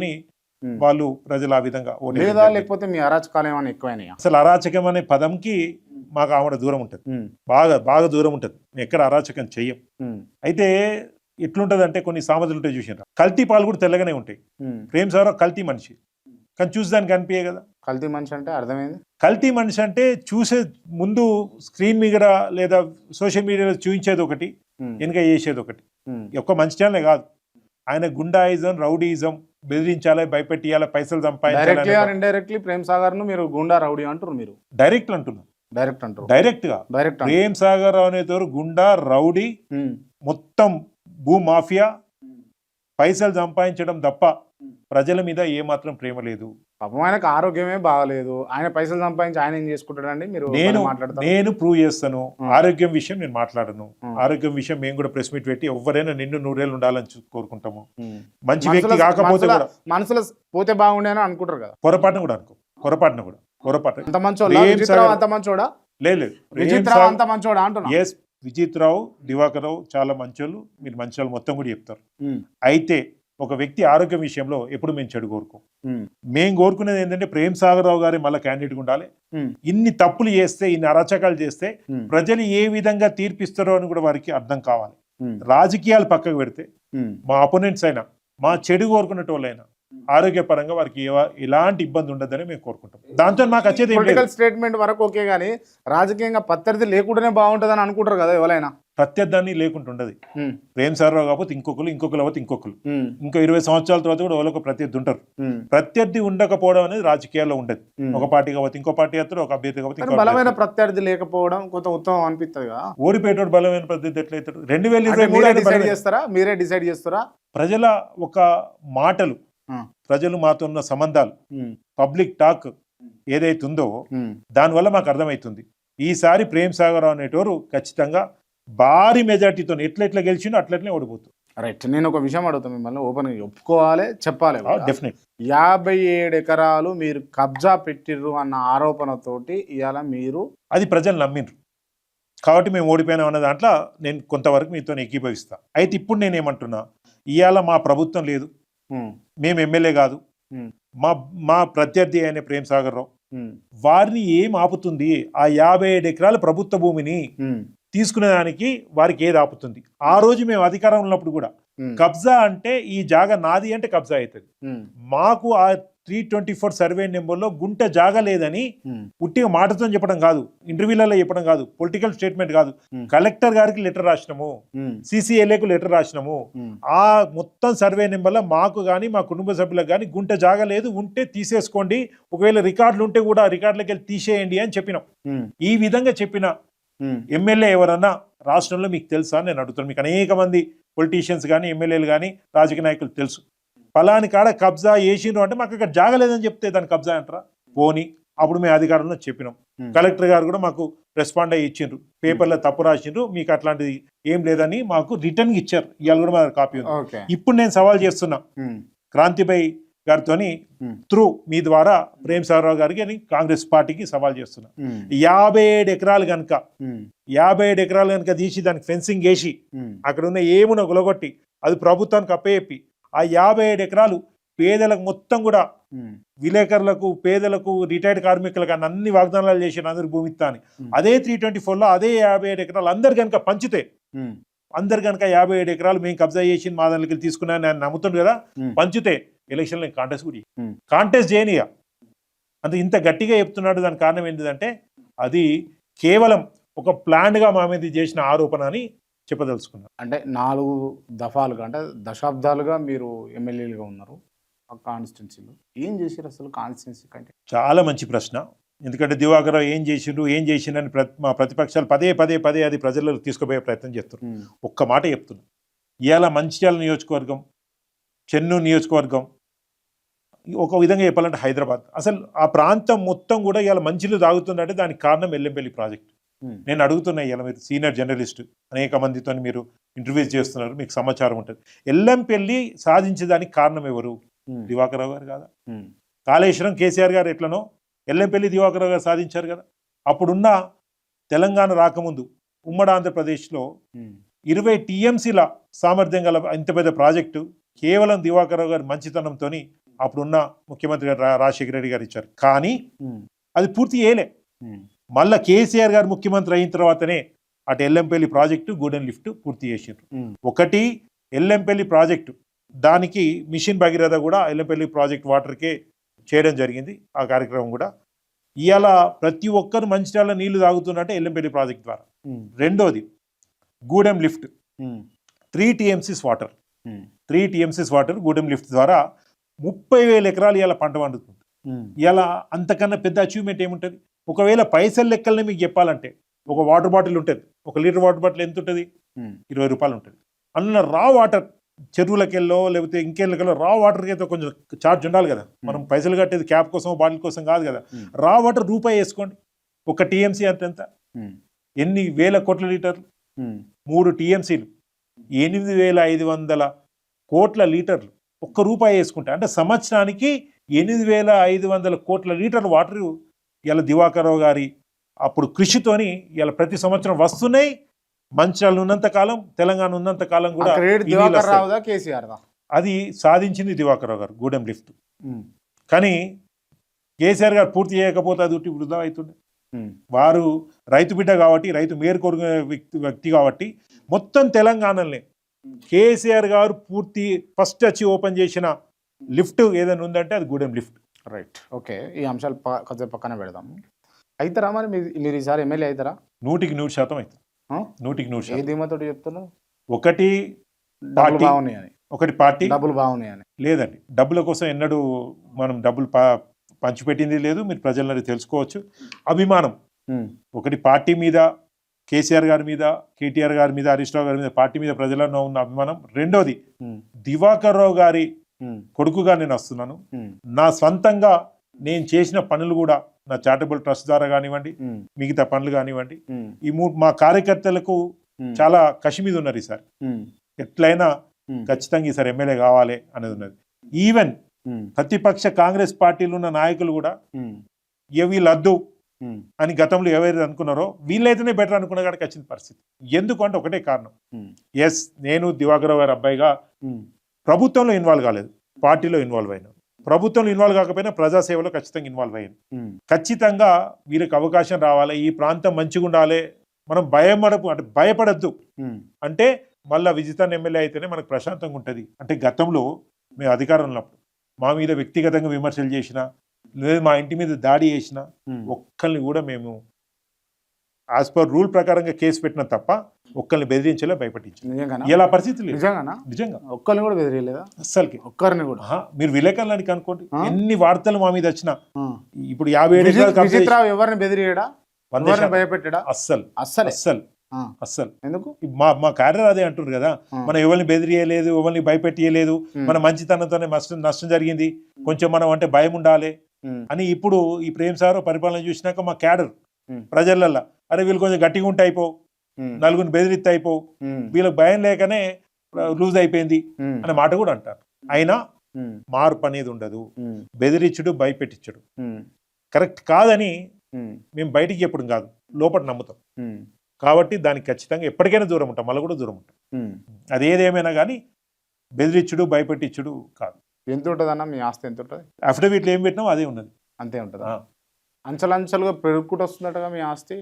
[SPEAKER 2] వాళ్ళు ప్రజలు ఆ విధంగా
[SPEAKER 1] లేదా లేకపోతే మీ అరాచకాలు ఏమైనా ఎక్కువైనాయా?
[SPEAKER 2] అసలు అరాచకం అనే పదంకి మాకు ఆవిడ దూరం ఉంటుంది, బాగా దూరం ఉంటుంది. మేము ఎక్కడ అరాచకం చెయ్యం. అయితే ఎట్లుంటది అంటే కొన్ని సామెతలు ఉంటాయి చూసినారా, కల్తీ పాలు కూడా తెల్లగానే ఉంటాయి. ప్రేమసాగర్ కల్తీ మనిషి, కానీ చూసేదానికి కనిపించే కదా.
[SPEAKER 1] కల్తీ మనిషి అంటే అర్థమైంది.
[SPEAKER 2] కల్తీ మనిషి అంటే చూసే ముందు స్క్రీన్ మీద లేదా సోషల్ మీడియాలో చూపించేది ఒకటి, వెనుక చేసేది ఒకటి. ఒక్క మంచి ఛానలే కాదు, ఆయన గుండాయిజం, రౌడీయిజం, బెదిరించాలి, భయపెట్టియాలి, పైసలు
[SPEAKER 1] డైరెక్ట్లీ ఆర్
[SPEAKER 2] సంపాదించాలి.
[SPEAKER 1] ఇండైరెక్ట్లీ ప్రేమ్ సాగర్ ను మీరు గుండా రౌడీ అంటారు. మీరు
[SPEAKER 2] డైరెక్ట్ అంటున్నాను,
[SPEAKER 1] డైరెక్ట్ అంటారు.
[SPEAKER 2] డైరెక్ట్ గా
[SPEAKER 1] డైరెక్ట్
[SPEAKER 2] ప్రేమ్ సాగర్ రావు అనేవారు గుండా, రౌడీ, మొత్తం భూ మాఫియా, పైసలు సంపాదించడం తప్ప ప్రజల మీద ఏమాత్రం ప్రేమ లేదు.
[SPEAKER 1] పాపం ఆయనకు ఆరోగ్యమే బాగలేదు, ఆయన పైసలు సంపాదించి ఆయన ఏం చేసుకుంటాడండి? మీరు మాట్లాడతారు.
[SPEAKER 2] నేను ప్రూవ్ చేస్తాను. ఆరోగ్యం విషయం నేను మాట్లాడను. ఆరోగ్యం విషయం మేము కూడా ప్రెస్ మీట్ పెట్టి ఎవరైనా నిన్ను 100 ఏళ్ళు ఉండాలని కోరుకుంటాము. మంచి వ్యక్తి కాకపోతే కూడా
[SPEAKER 1] మనసులో పోతే బాగుండేని అనుకుంటారు కదా.
[SPEAKER 2] పొరపాటున కూడా అనుకో, పొరపాటున కూడా
[SPEAKER 1] అంత మంచోడా? అంత మంచోడా?
[SPEAKER 2] లేదు,
[SPEAKER 1] అంత మంచోడా అంటున్నా.
[SPEAKER 2] ఎస్, విజిత్ రావు, దివాకర్ రావు చాలా మంచోళ్ళు. మీరు మంచి వాళ్ళు మొత్తం కూడా చెప్తారు. అయితే ఒక వ్యక్తి ఆరోగ్యం విషయంలో ఎప్పుడు మేము చెడు కోరుకోం. మేము కోరుకునేది ఏంటంటే ప్రేమ్ సాగర్ రావు గారి మళ్ళీ క్యాండిడేట్ ఉండాలి. ఇన్ని తప్పులు చేస్తే, ఇన్ని అరాచకాలు చేస్తే ప్రజలు ఏ విధంగా తీర్పిస్తారో అని కూడా వారికి అర్థం కావాలి. రాజకీయాలు పక్కకు పెడితే మా అపోనెంట్స్ అయినా, మా చెడు కోరుకునేటోళ్ళైనా ఆరోగ్యపరంగా వారికి ఎలాంటి ఇబ్బంది ఉండదని మేము కోరుకుంటాం. దాంతో మాకు వచ్చేది
[SPEAKER 1] పొలిటికల్ స్టేట్మెంట్ వరకు ఓకే, కానీ రాజకీయంగా ప్రత్యర్థి లేకుండానే బాగుంటుందని అనుకుంటారు కదా ఎవరైనా.
[SPEAKER 2] ప్రత్యర్థాన్ని లేకుంటుండదు. ప్రేమ్ సాగర్ రావు కాకపోతే ఇంకొకరు కాకపోతే ఇంకొకరు, ఇంకో 20 సంవత్సరాల తర్వాత కూడా వాళ్ళకు ప్రత్యర్థి ఉంటారు. ప్రత్యర్థి ఉండకపోవడం అనేది రాజకీయాల్లో ఉండదు. ఒక పార్టీ కాకపోతే ఇంకో పార్టీ వస్తారు, ఒక అభ్యర్థి కాకపోతే
[SPEAKER 1] బలమైన ప్రత్యర్థి లేకపోవడం కొంత ఉత్తమం అనిపిస్తుంది కదా.
[SPEAKER 2] ఓడిపోయేటోడు బలమైన ప్రత్యర్థి ఎట్లయితాడు? 2023
[SPEAKER 1] చేస్తారా, మీరే డిసైడ్ చేస్తారా?
[SPEAKER 2] ప్రజల ఒక మాటలు, ప్రజలు మాతో ఉన్న సంబంధాలు, పబ్లిక్ టాక్ ఏదైతే ఉందో దానివల్ల మాకు అర్థమవుతుంది. ఈసారి ప్రేమ్ సాగర్ రావు అనేటోరు ఖచ్చితంగా భారీ మెజార్టీతో ఎట్లా గెలిచిండో అట్లనే ఓడిపోతుంది.
[SPEAKER 1] రైట్, నేను ఒక విషయం అడుగుతాను మిమ్మల్ని, ఓపెన్ గా ఒప్పుకోవాలి, చెప్పాలి.
[SPEAKER 2] డెఫినెట్
[SPEAKER 1] 57 ఎకరాలు మీరు కబ్జా పెట్టిర్రు అన్న ఆరోపణతోటి ఇవాళ మీరు
[SPEAKER 2] అది ప్రజలు నమ్మిండ్రు కాబట్టి మేము ఓడిపోయినాం అన్న దాంట్లో నేను కొంతవరకు మీతో ఏకీభవిస్తా. అయితే ఇప్పుడు నేనేమంటున్నా, ఇవాళ మా ప్రభుత్వం లేదు, మేము ఎమ్మెల్యే కాదు, మా ప్రత్యర్థి అయిన ప్రేమ్ సాగర్ రావు, వారిని ఏం ఆపుతుంది? ఆ 57 ఎకరాల ప్రభుత్వ భూమిని తీసుకునేదానికి వారికి ఏది ఆపుతుంది? ఆ రోజు మేము అధికారం ఉన్నప్పుడు కూడా కబ్జా అంటే ఈ జాగా నాది అంటే కబ్జా అవుతుంది. మాకు ఆ 324 సర్వే నెంబర్లో గుంట జాగా లేదని ఉట్టిగా మాటతో చెప్పడం కాదు, ఇంటర్వ్యూలలో చెప్పడం కాదు, పొలిటికల్ స్టేట్మెంట్ కాదు, కలెక్టర్ గారికి లెటర్ రాసినాము, CCLAకు లెటర్ రాసినాము. ఆ మొత్తం సర్వే నెంబర్లో మాకు కానీ మా కుటుంబ సభ్యులకు కానీ గుంట జాగా లేదు, ఉంటే తీసేసుకోండి, ఒకవేళ రికార్డులు ఉంటే కూడా రికార్డులకి వెళ్ళి తీసేయండి అని చెప్పినాం. ఈ విధంగా చెప్పిన ఎమ్మెల్యే ఎవరన్నా రాష్ట్రంలో మీకు తెలుసా నేను అడుగుతాను. మీకు అనేక మంది పొలిటీషియన్స్ కానీ ఎమ్మెల్యేలు కానీ రాజకీయ నాయకులు తెలుసు. ఫలాని కాడ కబ్జా చేసిండ్రు అంటే మాకు అక్కడ జాగలేదని చెప్తే దాన్ని కబ్జా అంటారా? పోనీ అప్పుడు మేము అధికారంలో చెప్పినాం, కలెక్టర్ గారు కూడా మాకు రెస్పాండ్ అయ్యి ఇచ్చిండ్రు, పేపర్లో తప్పు రాసిండ్రు, మీకు అట్లాంటిది ఏం లేదని మాకు రిటర్న్ ఇచ్చారు. ఇవాళ కూడా మా కాపీ ఉంది. ఇప్పుడు నేను సవాల్ చేస్తున్నా క్రాంతిభాయ్ గారితో త్రూ మీ ద్వారా ప్రేమ్ సాగర్ రావు గారికి కాంగ్రెస్ పార్టీకి సవాల్ చేస్తున్నా. 57 ఎకరాలు కనుక 57 ఎకరాలు కనుక తీసి దానికి ఫెన్సింగ్ వేసి అక్కడ ఉన్న ఏమున గులగొట్టి అది ప్రభుత్వానికి అప్పచెప్పి ఆ 57 ఎకరాలు పేదలకు మొత్తం కూడా విలేకరులకు, పేదలకు, రిటైర్డ్ కార్మికులకు అన్ని వాగ్దానాలు చేసిన అందరికి భూమి ఇస్తా అని అదే 324లో అదే 57 ఎకరాలు అందరు కనుక పంచితే, అందరు కనుక 57 ఎకరాలు మేము కబ్జా చేసి మా దానికి తీసుకున్నా నేను నమ్ముతుంది కదా, పంచితే ఎలక్షన్లో కాంటెస్ట్ చేయనియా. అంటే ఇంత గట్టిగా చెప్తున్నాడు. దానికి కారణం ఏంటిదంటే అది కేవలం ఒక ప్లాన్గా మా మీద చేసిన ఆరోపణ అని చెప్పదలుచుకున్నారు.
[SPEAKER 1] అంటే 4 దఫాలుగా అంటే దశాబ్దాలుగా మీరు ఎమ్మెల్యేలుగా ఉన్నారు ఆ కాన్స్టిట్యున్సీలో, ఏం చేశారు అసలు కాన్స్టిట్యున్సీ కంటే?
[SPEAKER 2] చాలా మంచి ప్రశ్న. ఎందుకంటే దివాకర్ రావు ఏం చేసిండ్రని మా ప్రతిపక్షాలు పదే అది ప్రజలకు తీసుకుపోయే ప్రయత్నం చేస్తున్నారు. ఒక్క మాట చెప్తున్నా, ఇవాళ మంచిర్యాల నియోజకవర్గం, చెన్నూరు నియోజకవర్గం, ఒక విధంగా చెప్పాలంటే హైదరాబాద్, అసలు ఆ ప్రాంతం మొత్తం కూడా ఇవాళ మంచిలు తాగుతుందంటే దానికి కారణం ఎల్లంపల్లి ప్రాజెక్ట్. నేను అడుగుతున్నా, ఇవాళ మీరు సీనియర్ జర్నలిస్ట్, అనేక మందితో మీరు ఇంటర్వ్యూస్ చేస్తున్నారు, మీకు సమాచారం ఉంటుంది. ఎల్లంపల్లి సాధించేదానికి కారణం ఎవరు? దివాకర్ రావు గారు కాదా? కాళేశ్వరం కేసీఆర్ గారు ఎట్లనో ఎల్లంపల్లి దివాకర్ రావు గారు సాధించారు కదా. అప్పుడున్న తెలంగాణ రాకముందు ఉమ్మడి ఆంధ్రప్రదేశ్లో 20 TMCల సామర్థ్యం గల ఇంత పెద్ద ప్రాజెక్టు కేవలం దివాకర్ రావు గారి మంచితనంతో అప్పుడున్న ముఖ్యమంత్రి రాజశేఖర రెడ్డి గారు ఇచ్చారు. కానీ అది పూర్తి చేయలే. మళ్ళా కేసీఆర్ గారు ముఖ్యమంత్రి అయిన తర్వాతనే అటు ఎల్లంపల్లి ప్రాజెక్టు, గూడెన్ లిఫ్ట్ పూర్తి చేసారు. ఒకటి ఎల్లంపల్లి ప్రాజెక్టు, దానికి మిషన్ భగీరథ కూడా ఎల్లంపల్లి ప్రాజెక్ట్ వాటర్కే చేయడం జరిగింది ఆ కార్యక్రమం కూడా. ఇవాళ ప్రతి ఒక్కరు మంచిర్యాల నీళ్లు తాగుతున్నట్టే ఎల్లంపల్లి ప్రాజెక్ట్ ద్వారా. రెండోది Gudem lift 3 TMCs water 3 TMCs water Gudem lift ద్వారా 30,000 ఎకరాలు ఇలా పంట పండుతుంది. ఇలా అంతకన్నా పెద్ద అచీవ్మెంట్ ఏముంటుంది? ఒకవేళ పైసలు లెక్కలనే మీకు చెప్పాలంటే ఒక వాటర్ బాటిల్ ఉంటుంది, 1 లీటర్ వాటర్ బాటిల్ ఎంత ఉంటుంది? 20 రూపాయలు ఉంటుంది. అందులో రా వాటర్ చెరువులకెళ్ళో లేకపోతే ఇంకెళ్ళకెళ్ళో రా వాటర్కి అయితే కొంచెం ఛార్జ్ ఉండాలి కదా. మనం పైసలు కట్టేది క్యాప్ కోసం బాటిల్ కోసం కాదు కదా. రా వాటర్ రూపాయి వేసుకోండి, 1 TMC అంటే ఎంత? ఎన్ని వేల కోట్ల లీటర్లు? 3 TMCలు 8,500 కోట్ల లీటర్లు. 1 రూపాయి వేసుకుంటే అంటే సంవత్సరానికి 8,500 కోట్ల లీటర్ల వాటర్ ఇలా దివాకర్ రావు గారి అప్పుడు కృషితోని ఇలా ప్రతి సంవత్సరం వస్తున్నాయి. మంచిర్యాల ఉన్నంత కాలం, తెలంగాణ ఉన్నంత కాలం కూడా అది సాధించింది దివాకర్ రావు గారు గూడెం లిఫ్ట్. కానీ కేసీఆర్ గారు పూర్తి చేయకపోతే అది ఉట్టి వృధా అవుతుండే. వారు రైతు బిడ్డ కాబట్టి, రైతు మేరు కోరుకునే వ్యక్తి కాబట్టి మొత్తం తెలంగాణలో కేసీఆర్ గారు పూర్తి ఫస్ట్ వచ్చి ఓపెన్ చేసిన లిఫ్ట్ ఏదైనా ఉందంటే అది గూడెం లిఫ్ట్.
[SPEAKER 1] Right, okay. ఈ అంశాలు కొంచెం పక్కన పెడదాము. అవుతారా మరి మీరు ఈసారి ఎమ్మెల్యే అవుతారా?
[SPEAKER 2] 100% అవుతుంది. 100%.
[SPEAKER 1] ఏ ధీమాతో చెప్తున్నావు?
[SPEAKER 2] ఒకటి
[SPEAKER 1] డబ్బులు బాగున్నాయని,
[SPEAKER 2] ఒకటి పార్టీ
[SPEAKER 1] డబ్బులు బాగున్నాయని.
[SPEAKER 2] లేదండి, డబ్బుల కోసం ఎన్నడూ మనం డబ్బులు పంచిపెట్టింది లేదు. మీరు ప్రజలని తెలుసుకోవచ్చు. అభిమానం, ఒకటి పార్టీ మీద, కేసీఆర్ గారి మీద, కేటీఆర్ గారి మీద, హరీష్ రావు గారి మీద, పార్టీ మీద ప్రజలలో ఉన్న అభిమానం. రెండోది దివాకర్ రావు గారి కొడుకుగా నేను వస్తున్నాను. నా సొంతంగా నేను చేసిన పనులు కూడా నా చారిటబుల్ ట్రస్ట్ ద్వారా కానివ్వండి, మిగతా పనులు కానివ్వండి, ఈ మా కార్యకర్తలకు చాలా కసి మీద ఉన్నారు. ఈసారి ఎట్లయినా ఖచ్చితంగా ఈసారి ఎమ్మెల్యే కావాలి అనేది ఉన్నది. ఈవెన్ ప్రతిపక్ష కాంగ్రెస్ పార్టీలో ఉన్న నాయకులు కూడా వీళ్ళద్దు అని గతంలో ఎవరైతే అనుకున్నారో వీళ్ళైతేనే బెటర్ అనుకున్న కాడికి వచ్చిన పరిస్థితి. ఎందుకంటే ఒకటే కారణం, ఎస్ నేను దివాకర్ గారి అబ్బాయిగా ప్రభుత్వంలో ఇన్వాల్వ్ కాలేదు, పార్టీలో ఇన్వాల్వ్ అయినా. ప్రభుత్వంలో ఇన్వాల్వ్ కాకపోయినా ప్రజాసేవలో ఖచ్చితంగా ఇన్వాల్వ్ అయ్యాను. ఖచ్చితంగా వీరికి అవకాశం రావాలి, ఈ ప్రాంతం మంచిగా ఉండాలి, మనం భయపడద్దు అంటే మళ్ళా విజితాన్ని ఎమ్మెల్యే అయితేనే మనకు ప్రశాంతంగా ఉంటుంది. అంటే గతంలో మేము అధికారం ఉన్నప్పుడు మా మీద వ్యక్తిగతంగా విమర్శలు చేసినా, లేదు మా ఇంటి మీద దాడి చేసినా ఒక్కరిని కూడా మేము యాజ్ పర్ రూల్ ప్రకారంగా కేసు పెట్టినా తప్ప ఒక్కరిని బెదిరించేలా భయపట్టించాం. ఇలా పరిస్థితి లేదు. నిజంగా
[SPEAKER 1] ఒక్కరిని కూడా బెదిరియలేదా?
[SPEAKER 2] అస్సలకి ఒక్కరిని కూడా. మీరు విలేకరులని కనుకోండి, ఎన్ని వార్తలు మా మీద వచ్చినా. ఇప్పుడు 57
[SPEAKER 1] ఎవరిని బెదిరియడా, భయపెట్టడా?
[SPEAKER 2] అస్సలు అస్సలు
[SPEAKER 1] ఎందుకు?
[SPEAKER 2] మా కార్యర్ అదే అంటారు కదా, మనం ఎవరిని బెదిరియలేదు, ఎవరిని భయపెట్టియలేదు, మన మంచితనంతోనే నష్టం జరిగింది, కొంచెం మనం అంటే భయం ఉండాలి అని. ఇప్పుడు ఈ ప్రేమ్ సార్ పరిపాలన చూసినాక మా క్యాడర్ ప్రజలల్లా అరే వీళ్ళు కొంచెం గట్టిగా ఉంటే అయిపో, నలుగురిని బెదిరిస్తే అయిపో, వీళ్ళకి భయం లేకనే లూజ్ అయిపోయింది అనే మాట కూడా అంటారు. అయినా మార్పు అనేది ఉండదు. బెదిరించుడు, భయపెట్టించుడు కరెక్ట్ కాదని మేము బయటికి చెప్పడం కాదు, లోపల నమ్ముతాం. కాబట్టి దానికి ఖచ్చితంగా ఎప్పటికైనా దూరం ఉంటాం, మళ్ళీ కూడా దూరం ఉంటాం. అది ఏదేమైనా కానీ బెదిరించుడు, భయపెట్టించుడు కాదు.
[SPEAKER 1] ఎంత ఉంటుంది అన్న మీ ఆస్తి? ఎంత ఉంటుంది?
[SPEAKER 2] అఫిడవిట్లు ఏం పెట్టినాం అదే ఉన్నది,
[SPEAKER 1] అంతే ఉంటుందా? అంచెలంచెలుగా పెరుగుకుంటూ వస్తున్నట్టుగా మీ ఆస్తి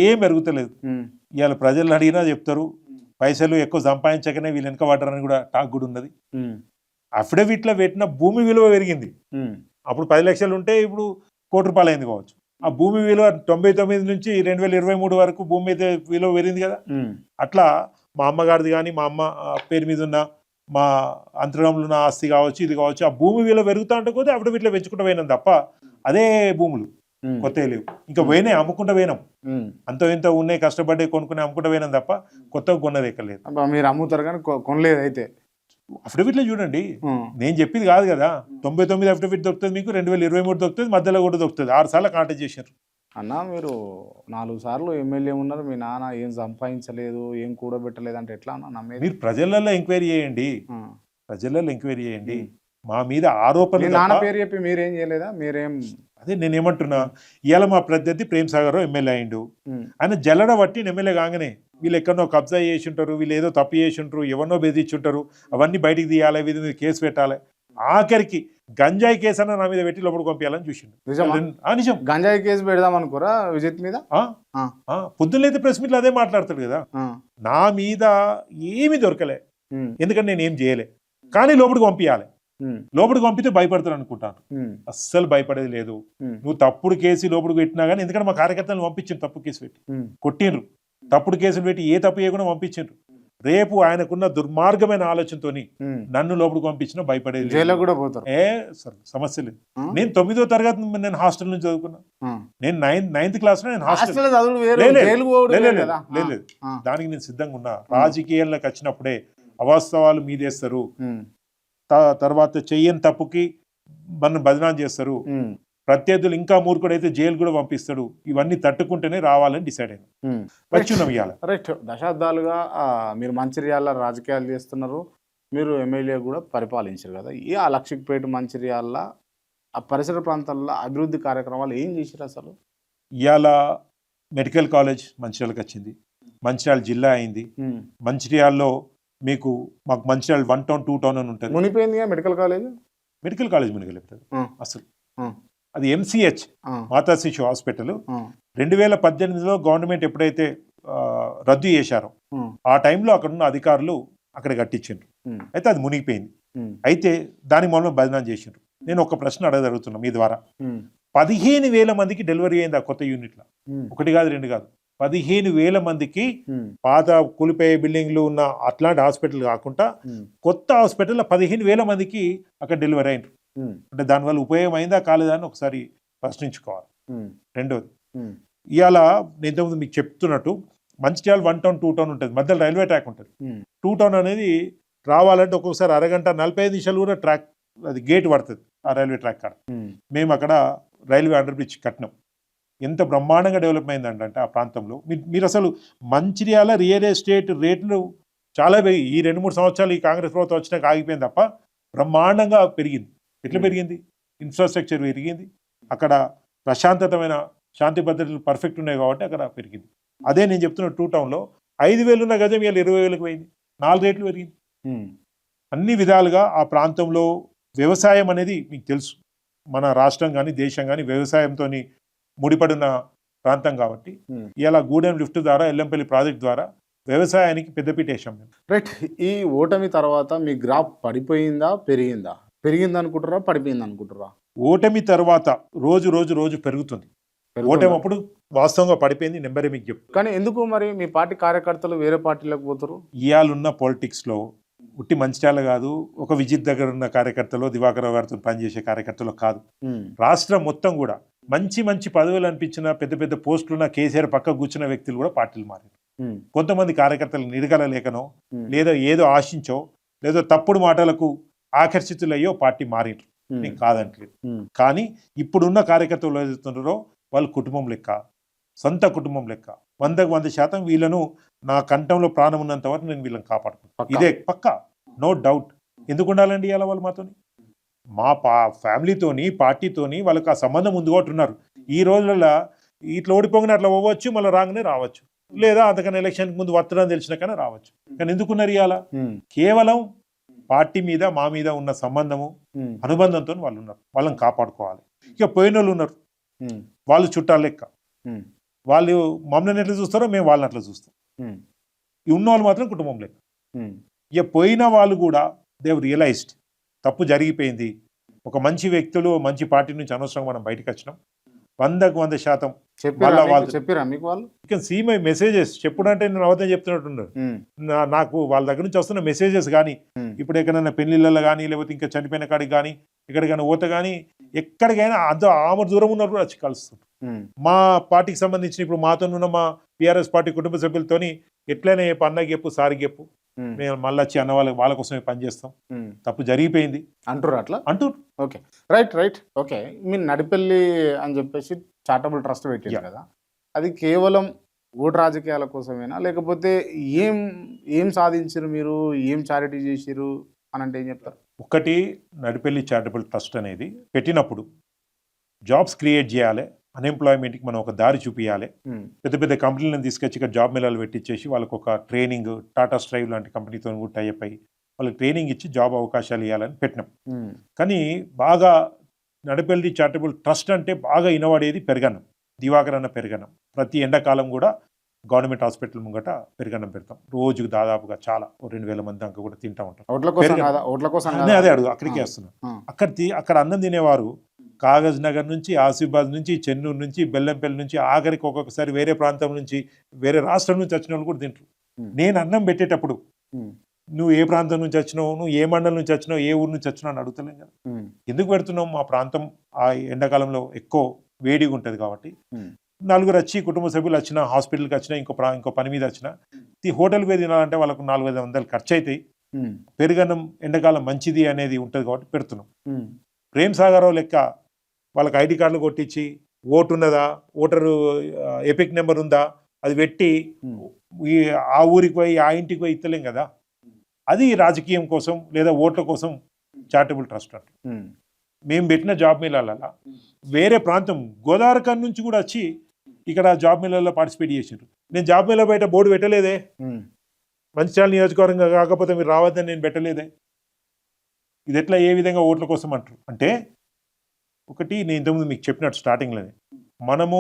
[SPEAKER 2] ఏం పెరుగుతలేదు. ఇవాళ ప్రజలు అడిగినా చెప్తారు పైసలు ఎక్కువ సంపాదించకనే వీళ్ళు వెనక పడ్డారని కూడా టాక్ కూడా ఉన్నది. అఫిడవిట్లో పెట్టిన భూమి విలువ పెరిగింది. అప్పుడు 10 లక్షలు ఉంటే ఇప్పుడు 1 కోటి రూపాయలు అయింది కావచ్చు. ఆ భూమి విలువ 99 నుంచి 2023 వరకు భూమి అయితే విలువ పెరిగింది కదా. అట్లా మా అమ్మగారిది కానీ మా అమ్మ పేరు మీద ఉన్న మా అంతరంగంలో ఉన్న ఆస్తి కావచ్చు, ఇది కావచ్చు, ఆ భూమి విలువ పెరుగుతూ ఉంటే కొద్దిగా అఫిడవిట్లో పెంచుకుంటూ పోయినాం తప్ప అదే భూములు కొత్త లేవు. ఇంకా పోయినాయి, అమ్ముకుంటూ పోయినాం. అంత ఇంత ఉన్నాయి, కష్టపడి కొనుక్కుని అమ్ముకుంటూ పోయినాం తప్ప కొత్తగా కొన్నది ఎక్కలేదు.
[SPEAKER 1] మీరు అమ్ముతారు కానీ కొనలేదు అయితే.
[SPEAKER 2] అఫిడవిట్లో చూడండి, నేను చెప్పింది కాదు కదా. 99 అఫిడవిట్ దొరుకుతుంది మీకు, 2023 దొరుకుతుంది, మధ్యలో కూడా దొరుకుతుంది. 6 సార్లు కాంటాక్ట్ చేశారు.
[SPEAKER 1] అన్న మీరు 4 సార్లు ఎమ్మెల్యే ఉన్నారు, మీ నాన్న ఏం సంపాదించలేదు, ఏం కూడబెట్టలేదు అంటే ఎట్లా అన్న?
[SPEAKER 2] మీరు ప్రజలలో ఎంక్వైరీ చేయండి, ప్రజలలో ఎంక్వైరీ చేయండి. మా మీద ఆరోపణలు.
[SPEAKER 1] నాన్న పేరు చెప్పి మీరేం చేయలేదా? మీరేం?
[SPEAKER 2] అదే నేనేమంటున్నా, ఇవాళ మా ప్రత్యర్థి ప్రేమ్ సాగర్ ఎమ్మెల్యే అయిండు. ఆయన జల్లడ బట్టి ఎమ్మెల్యే కాగానే వీళ్ళు ఎక్కడో కబ్జా చేసి ఉంటారు, వీళ్ళు ఏదో తప్పు చేసి ఉంటారు, ఎవరినో బెదిరించుంటారు, అవన్నీ బయటికి తీయాలి, వీధి మీద కేసు పెట్టాలి. ఆఖరికి గంజాయి కేసు అన్న నా మీద పెట్టి లోపలికి పంపించాలని చూసిండు. నిజం,
[SPEAKER 1] గంజాయి కేసు పెడదాం అనుకోరా విజిత్ మీద?
[SPEAKER 2] పొద్దున్నైతే ప్రెస్ మీట్లో అదే మాట్లాడతాడు కదా. నా మీద ఏమీ దొరకలే, ఎందుకంటే నేను ఏం చేయలే, కానీ లోపలికి పంపించాలి. లోపలికి పంపితే భయపడతారు అనుకుంటాను. అస్సలు భయపడేది లేదు. నువ్వు తప్పుడు కేసు లోపలికి పెట్టినా కానీ, ఎందుకంటే మా కార్యకర్తలను పంపించిండ్రు, తప్పుడు కేసు పెట్టి కొట్టిండ్రు, తప్పుడు కేసులు పెట్టి ఏ తప్పు చేయకుండా పంపించిండ్రు. రేపు ఆయనకున్న దుర్మార్గమైన ఆలోచనతోని నన్ను లోపలికి పంపించినా భయపడేది
[SPEAKER 1] జైల్లో కూడా పోతారు.
[SPEAKER 2] సమస్య లేదు. నేను 9వ తరగతి నేను హాస్టల్ నుంచి చదువుకున్నా. నేను 9th క్లాస్ లో నేను హాస్టల్ లేదు. దానికి నేను సిద్ధంగా ఉన్నా. రాజకీయాల్లోకి వచ్చినప్పుడే అవాస్తవాలు మీదేస్తారు, తర్వాత చెయ్యని తప్పుకి మనం బదనాం చేస్తారు, ప్రత్యర్థులు ఇంకా మూర్ఖుడైతే జైలు కూడా పంపిస్తాడు. ఇవన్నీ తట్టుకుంటేనే రావాలని డిసైడ్ అయినా వచ్చున్నాం ఇవాళ.
[SPEAKER 1] రైట్. దశాబ్దాలుగా మీరు మంచిర్యాల రాజకీయాలు చేస్తున్నారు, మీరు ఎమ్మెల్యే కూడా పరిపాలించారు కదా. ఈ ఆ లక్షిక్పేట మంచిర్యాల ఆ పరిసర ప్రాంతాల్లో అభివృద్ధి కార్యక్రమాలు ఏం చేశారు అసలు?
[SPEAKER 2] ఇవాళ మెడికల్ కాలేజ్ మంచిర్యాలకు వచ్చింది, మంచిర్యాల జిల్లా అయింది. మంచిర్యాలలో మాకు మంచిర్యాల 1 టౌన్ 2 టౌన్ అని ఉంటుంది.
[SPEAKER 1] మునిపోయింది మెడికల్ కాలేజ్
[SPEAKER 2] మునిగలేదు అసలు. అది MCH మాతా శిశు హాస్పిటల్ 2018లో గవర్నమెంట్ ఎప్పుడైతే రద్దు చేశారో ఆ టైంలో అక్కడ ఉన్న అధికారులు అక్కడ కట్టించారు. అయితే అది మునిగిపోయింది. అయితే దాని మూలంలో బదనాం చేసిండ్రు. నేను ఒక ప్రశ్న అడగజరుగుతున్నా మీ ద్వారా. 15,000 మందికి డెలివరీ అయింది ఆ కొత్త యూనిట్లో. 1 కాదు 2 కాదు, 15,000 మందికి పాత కూలిపోయే బిల్డింగ్లు ఉన్న అట్లాంటి హాస్పిటల్ కాకుండా కొత్త హాస్పిటల్లో 15,000 మందికి అక్కడ డెలివరీ అయినారు. అంటే దానివల్ల ఉపయోగం అయిందా కాలేదా అని ఒకసారి ప్రశ్నించుకోవాలి. రెండోది, ఇవాళ నేను మీకు చెప్తున్నట్టు మంచిర్యాల 1 టౌన్ 2 టౌన్ ఉంటుంది, మధ్యలో రైల్వే ట్రాక్ ఉంటుంది. 2 టౌన్ అనేది రావాలంటే ఒక్కొక్కసారి అరగంట 45 నిమిషాలు కూడా ట్రాక్, అది గేట్ పడుతుంది ఆ రైల్వే ట్రాక్ కాడ. మేము అక్కడ రైల్వే అండర్ బ్రిడ్జ్ కట్టినాం. ఎంత బ్రహ్మాండంగా డెవలప్ అయిందంటే ఆ ప్రాంతంలో. మీరు అసలు మంచిర్యాల రియల్ ఎస్టేట్ రేట్లు చాలా పెరిగి ఈ 2-3 సంవత్సరాలు ఈ కాంగ్రెస్ ప్రభుత్వం వచ్చినాక ఆగిపోయింది తప్ప బ్రహ్మాండంగా పెరిగింది. ఎట్లా పెరిగింది? ఇన్ఫ్రాస్ట్రక్చర్ పెరిగింది, అక్కడ ప్రశాంతతమైన శాంతి భద్రతలు పర్ఫెక్ట్ ఉన్నాయి కాబట్టి అక్కడ పెరిగింది. అదే నేను చెప్తున్న 2 టౌన్లో 5,000 ఉన్న గజం ఇవాళ 20,000కి పోయింది, 4 రేట్లు పెరిగింది. అన్ని విధాలుగా ఆ ప్రాంతంలో వ్యవసాయం అనేది మీకు తెలుసు, మన రాష్ట్రం కానీ దేశం కానీ వ్యవసాయంతో ముడిపడిన ప్రాంతం కాబట్టి ఇలా గూడెం లిఫ్ట్ ద్వారా ఎల్లంపల్లి ప్రాజెక్ట్ ద్వారా వ్యవసాయానికి పెద్దపీట వేసాం.
[SPEAKER 1] రైట్. ఈ ఓటమి తర్వాత మీ గ్రాఫ్ పడిపోయిందా పెరిగిందా? పెరిగింది అనుకుంటారా పడిపోయింది అనుకుంటారా?
[SPEAKER 2] ఓటమి తర్వాత రోజు రోజు రోజు పెరుగుతుంది. ఓటమి అప్పుడు వాస్తవంగా పడిపోయింది, నెంబరే మీకు చెప్తాను.
[SPEAKER 1] కానీ ఎందుకు మరి మీ పార్టీ కార్యకర్తలు వేరే పార్టీలకు పోతారు?
[SPEAKER 2] ఇవాళున్న పొలిటిక్స్లో ఉట్టి మంచిర్యాల కాదు, ఒక విజిత్ దగ్గర ఉన్న కార్యకర్తలు, దివాకర్ గారితో పనిచేసే కార్యకర్తలు కాదు, రాష్ట్రం మొత్తం కూడా మంచి మంచి పదవులు అనిపించిన పెద్ద పెద్ద పోస్టులున్న కేసీఆర్ పక్క కూర్చున్న వ్యక్తులు కూడా పార్టీలు మారారు. కొంతమంది కార్యకర్తలు నిరగలలేకనో లేదో ఏదో ఆశించో లేదో తప్పుడు మాటలకు ఆకర్షితులయ్యో పార్టీ మారిండ్రు. నీకు కాదంటలేదు. కానీ ఇప్పుడున్న కార్యకర్తలు ఏదైతున్నారో వాళ్ళు కుటుంబం లెక్క, సొంత కుటుంబం లెక్క. 100% వీళ్ళను నా కంఠంలో ప్రాణం ఉన్నంత వరకు నేను వీళ్ళని కాపాడుకుంటాను. ఇదే పక్కా, నో డౌట్. ఎందుకు ఉండాలండి ఇలా వాళ్ళు మాతోని? మా ఫ్యామిలీతోని పార్టీతోని వాళ్ళకి ఆ సంబంధం ఉంది కాబట్టి ఉన్నారు. ఈ రోజులలో ఇట్లా ఓడిపోగానే అట్లా పోవచ్చు, మళ్ళీ రాగానే రావచ్చు, లేదా అంతకన్నా ఎలక్షన్కి ముందు వత్తడం తెలిసిన కానీ రావచ్చు. కానీ ఎందుకున్నారు ఇవాళ? కేవలం పార్టీ మీద మా మీద ఉన్న సంబంధము అనుబంధంతో వాళ్ళు ఉన్నారు. వాళ్ళని కాపాడుకోవాలి. ఇక పోయిన వాళ్ళు ఉన్నారు, వాళ్ళు చుట్టాలు లెక్క. వాళ్ళు మమ్మల్ని ఎట్లా చూస్తారో మేము వాళ్ళని అట్లా చూస్తాం. ఈ ఉన్న వాళ్ళు మాత్రం కుటుంబం లెక్క. ఇక పోయిన వాళ్ళు కూడా దే రియలైజ్డ్ తప్పు జరిగిపోయింది. ఒక మంచి వ్యక్తులు మంచి పార్టీ నుంచి అనవసరంగా మనం బయటకు వచ్చినాం. 100%
[SPEAKER 1] చెప్పారా మీకు వాళ్ళు?
[SPEAKER 2] ఇక సీ మై మెసేజెస్ చెప్పుడంటే నేను అవతం చెప్తున్నట్టున్నారు. నాకు వాళ్ళ దగ్గర నుంచి వస్తున్న మెసేజెస్ కానీ, ఇప్పుడు ఎక్కడైనా పెళ్లిళ్ళలో కానీ లేకపోతే ఇంకా చనిపోయిన కాడికి కానీ ఎక్కడికైనా ఊత కానీ ఎక్కడికైనా అంత ఆమె దూరం ఉన్నారు కూడా వచ్చి కలుస్తుంది. మా పార్టీకి సంబంధించిన ఇప్పుడు మాతో ఉన్న మా PRS పార్టీ కుటుంబ సభ్యులతోని ఎట్లయినా చెప్పు, అన్నకి చెప్పు, సారికి చెప్పు, మేము మళ్ళీ వచ్చి అన్న వాళ్ళ కోసమే పనిచేస్తాం, తప్పు జరిగిపోయింది అంటారు. అట్లా అంటారు. Okay, right.
[SPEAKER 1] ఓకే, మీరు నడిపల్లి అని చెప్పేసి చారిటబుల్ ట్రస్ట్ పెట్టారు కదా, అది కేవలం ఓటు రాజకీయాల కోసమేనా, లేకపోతే ఏం సాధించారు మీరు, ఏం చారిటీ చేసిరు అని అంటే ఏం చెప్తారు?
[SPEAKER 2] ఒకటి, నడిపల్లి చారిటబుల్ ట్రస్ట్ అనేది పెట్టినప్పుడు జాబ్స్ క్రియేట్ చేయాలి, అన్ఎంప్లాయ్మెంట్కి మనం ఒక దారి చూపించాలి. పెద్ద పెద్ద కంపెనీలను తీసుకొచ్చి ఇక్కడ జాబ్ మేళాలు పెట్టించేసి వాళ్ళకు ఒక ట్రైనింగ్, టాటా స్ట్రైవ్ లాంటి కంపెనీతో కూడా టైప్ అయ్యి వాళ్ళకి ట్రైనింగ్ ఇచ్చి జాబ్ అవకాశాలు ఇవ్వాలని పెట్టినాం. కానీ బాగా నడిపల్లి చారిటబుల్ ట్రస్ట్ అంటే బాగా ఇనవాడేది పెరగనం, దివాకర్ అన్న పెరగనం. ప్రతి ఎండాకాలం కూడా గవర్నమెంట్ హాస్పిటల్ ముంగట పెరుగన్నం పెడతాం రోజుకు దాదాపుగా చాలా 2,000 మంది దాకా కూడా తింటా ఉంటాం.
[SPEAKER 1] ఓట్ల కోసం
[SPEAKER 2] పెరుగన్నం.
[SPEAKER 1] కాదా? ఓట్ల కోసం
[SPEAKER 2] అదే
[SPEAKER 1] కాదా?
[SPEAKER 2] అదే అడుగు అక్కడికి వస్తున్నాం. అక్కడ అన్నం తినేవారు కాగజ్ నగర్ నుంచి, ఆసిఫాబాద్ నుంచి, చెన్నూరు నుంచి, బెల్లంపల్లి నుంచి, ఆఖరికి ఒక్కొక్కసారి వేరే ప్రాంతం నుంచి, వేరే రాష్ట్రం నుంచి వచ్చిన వాళ్ళు కూడా తింటారు. నేను అన్నం పెట్టేటప్పుడు నువ్వు ఏ ప్రాంతం నుంచి వచ్చినావు, నువ్వు ఏ మండలం నుంచి వచ్చినావు, ఏ ఊరు నుంచి వచ్చినావు అని అడుగుతలేం కదా. ఎందుకు పెడుతున్నావు? మా ప్రాంతం ఆ ఎండాకాలంలో ఎక్కువ వేడిగా ఉంటుంది కాబట్టి నలుగురు వచ్చి కుటుంబ సభ్యులు వచ్చినా, హాస్పిటల్కి వచ్చినా, ఇంకో పని మీద వచ్చినా ఈ హోటల్కి పోయి తినాలంటే వాళ్ళకు 400-500 ఖర్చు అవుతాయి. పెరుగన్నం ఎండాకాలం మంచిది అనేది ఉంటుంది కాబట్టి పెడుతున్నాం. ప్రేమ్ సాగర్ లెక్క వాళ్ళకి ఐడి కార్డులు కొట్టించి ఓటు ఉన్నదా, ఓటరు ఎపిక్ నెంబర్ ఉందా అది పెట్టి ఆ ఊరికి పోయి ఆ ఇంటికి పోయి ఇస్తలేం కదా. అది రాజకీయం కోసం లేదా ఓట్ల కోసం చారిటబుల్ ట్రస్ట్ అంటే. మేము పెట్టిన జాబ్ మేళాలలో వేరే ప్రాంతం గోదావరిఖన్ నుంచి కూడా వచ్చి ఇక్కడ జాబ్ మేళాల్లో పార్టిసిపేట్ చేసారు. నేను జాబ్ మేళా బయట బోర్డు పెట్టలేదే, మంచిర్యాల నియోజకవర్గంగా కాకపోతే మీరు రావద్దని నేను పెట్టలేదే. ఇది ఎట్లా ఏ విధంగా ఓట్ల కోసం అంటారు అంటే, ఒకటి నేను ఇంతకుముందు మీకు చెప్పినట్టు స్టార్టింగ్లోనే మనము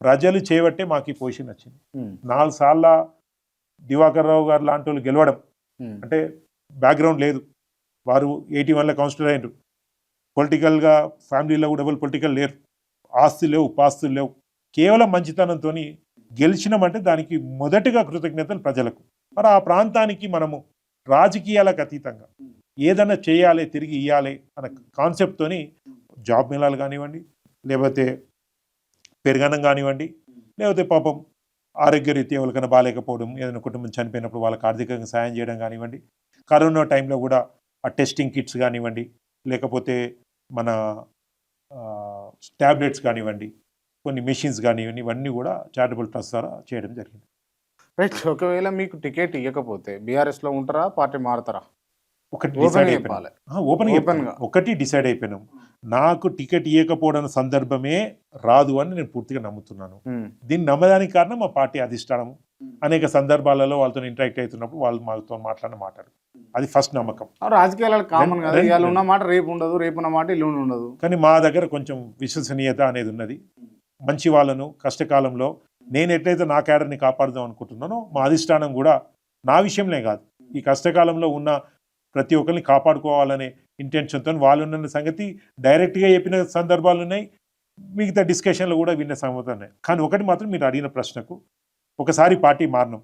[SPEAKER 2] ప్రజలు చేయబట్టే మాకు ఈ పొజిషన్ వచ్చింది. 4 సార్ల దివాకర్ రావు గారు లాంటి వాళ్ళు గెలవడం అంటే బ్యాక్గ్రౌండ్ లేదు. వారు 81లో కౌన్సిలర్ అయినారు. పొలిటికల్గా ఫ్యామిలీలో కూడా ఎవరు పొలిటికల్ లేరు, ఆస్తులు లేవు, పాస్తులు లేవు. కేవలం మంచితనంతో గెలిచినామంటే దానికి మొదటిగా కృతజ్ఞతలు ప్రజలకు. మరి ఆ ప్రాంతానికి మనము రాజకీయాలకు అతీతంగా ఏదైనా చేయాలి, తిరిగి ఇవ్వాలి అన్న కాన్సెప్ట్తోని జాబ్ మేళాలు కానివ్వండి, లేకపోతే పెరుగన్నం కానివ్వండి, లేకపోతే పాపం ఆరోగ్యరీత్యా ఎవరికైనా బాగాలేకపోవడం, ఏదైనా కుటుంబం చనిపోయినప్పుడు వాళ్ళకి ఆర్థికంగా సాయం చేయడం కానివ్వండి, కరోనా టైంలో కూడా ఆ టెస్టింగ్ కిట్స్ కానివ్వండి, లేకపోతే మన ట్యాబ్లెట్స్ కానివ్వండి, కొన్ని మెషిన్స్ కానివ్వండి, ఇవన్నీ కూడా చారిటబుల్ ట్రస్ట్ ద్వారా చేయడం జరిగింది.
[SPEAKER 1] రైట్. ఒకవేళ మీకు టికెట్ ఇవ్వకపోతే బీఆర్ఎస్లో ఉంటారా, పార్టీ మారుతారా?
[SPEAKER 2] ఒకటి డిసైడ్ అయిపోయినా ఒకటి డిసైడ్ అయిపోయినాం. నాకు టికెట్ ఇవ్వకపోవడం సందర్భమే రాదు అని నేను పూర్తిగా నమ్ముతున్నాను. దీన్ని నమ్మడానికి కారణం మా పార్టీ అధిష్టానం. అనేక సందర్భాలలో వాళ్ళతో ఇంటరాక్ట్ అవుతున్నప్పుడు వాళ్ళు మాతో మాట్లాడు అది ఫస్ట్ నమ్మకం.
[SPEAKER 1] రాజకీయాలు కామన్ కదా, ఇవాళ ఉన్న మాట రేపు ఉండదు, రేపు ఉన్న మాట ఇల్లు ఉండదు.
[SPEAKER 2] కానీ మా దగ్గర కొంచెం విశ్వసనీయత అనేది ఉన్నది. మంచి వాళ్ళను కష్టకాలంలో నేను ఎట్లయితే నా క్యాడర్ని కాపాడుదాం అనుకుంటున్నానో మా అధిష్టానం కూడా నా విషయంలో కాదు, ఈ కష్టకాలంలో ఉన్న ప్రతి ఒక్కరిని కాపాడుకోవాలనే ఇంటెన్షన్తో వాళ్ళు ఉన్న సంగతి డైరెక్ట్గా చెప్పిన సందర్భాలు ఉన్నాయి, మిగతా డిస్కషన్లో కూడా విన్న సంగతులు ఉన్నాయి. కానీ ఒకటి మాత్రం మీరు అడిగిన ప్రశ్నకు, ఒకసారి పార్టీ మారినాం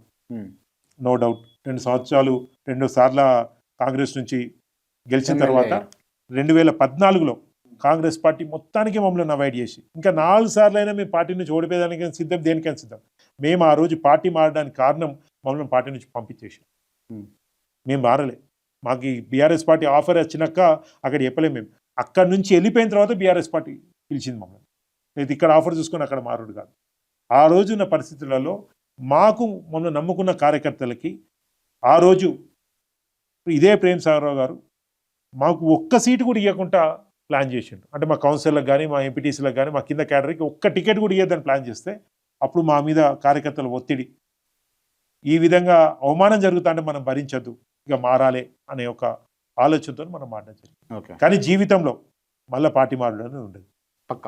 [SPEAKER 2] నో డౌట్. 2 సంవత్సరాలు 2 సార్ల కాంగ్రెస్ నుంచి గెలిచిన తర్వాత 2014లో కాంగ్రెస్ పార్టీ మొత్తానికి మమ్మల్ని అవాయిడ్ చేసి ఇంకా 4 సార్లు అయినా మేము పార్టీ నుంచి ఓడిపోయేదానికి సిద్ధం, దేనికైనా సిద్ధం. మేము ఆ రోజు పార్టీ మారడానికి కారణం మమ్మల్ని పార్టీ నుంచి పంపించేసి మేము మారలే. మాకు ఈ బీఆర్ఎస్ పార్టీ ఆఫర్ వచ్చినాక అక్కడ చెప్పలేము. మేము అక్కడ నుంచి వెళ్ళిపోయిన తర్వాత బీఆర్ఎస్ పార్టీ పిలిచింది మమ్మల్ని. లేదు ఇక్కడ ఆఫర్ చూసుకొని అక్కడ మారుడు కాదు. ఆ రోజున్న పరిస్థితులలో మాకు మమ్మల్ని నమ్ముకున్న కార్యకర్తలకి ఆ రోజు ఇదే ప్రేమ్ సాగర్ గారు మాకు ఒక్క సీటు కూడా ఇవ్వకుండా ప్లాన్ చేసిండు. అంటే మా కౌన్సిలర్లకు కానీ, మా ఎంపీటీసీలకు కానీ, మా కింద క్యాడర్కి ఒక్క టికెట్ కూడా ఇవ్వద్దని ప్లాన్ చేస్తే అప్పుడు మా మీద కార్యకర్తల ఒత్తిడి, ఈ విధంగా అవమానం జరుగుతుంటే మనం భరించద్దు, ఇక మారాలి అనే ఒక ఆలోచనతో మనం మాట్లాడాలి. కానీ జీవితంలో మళ్ళీ పార్టీ మారడం ఉండదు.
[SPEAKER 1] పక్క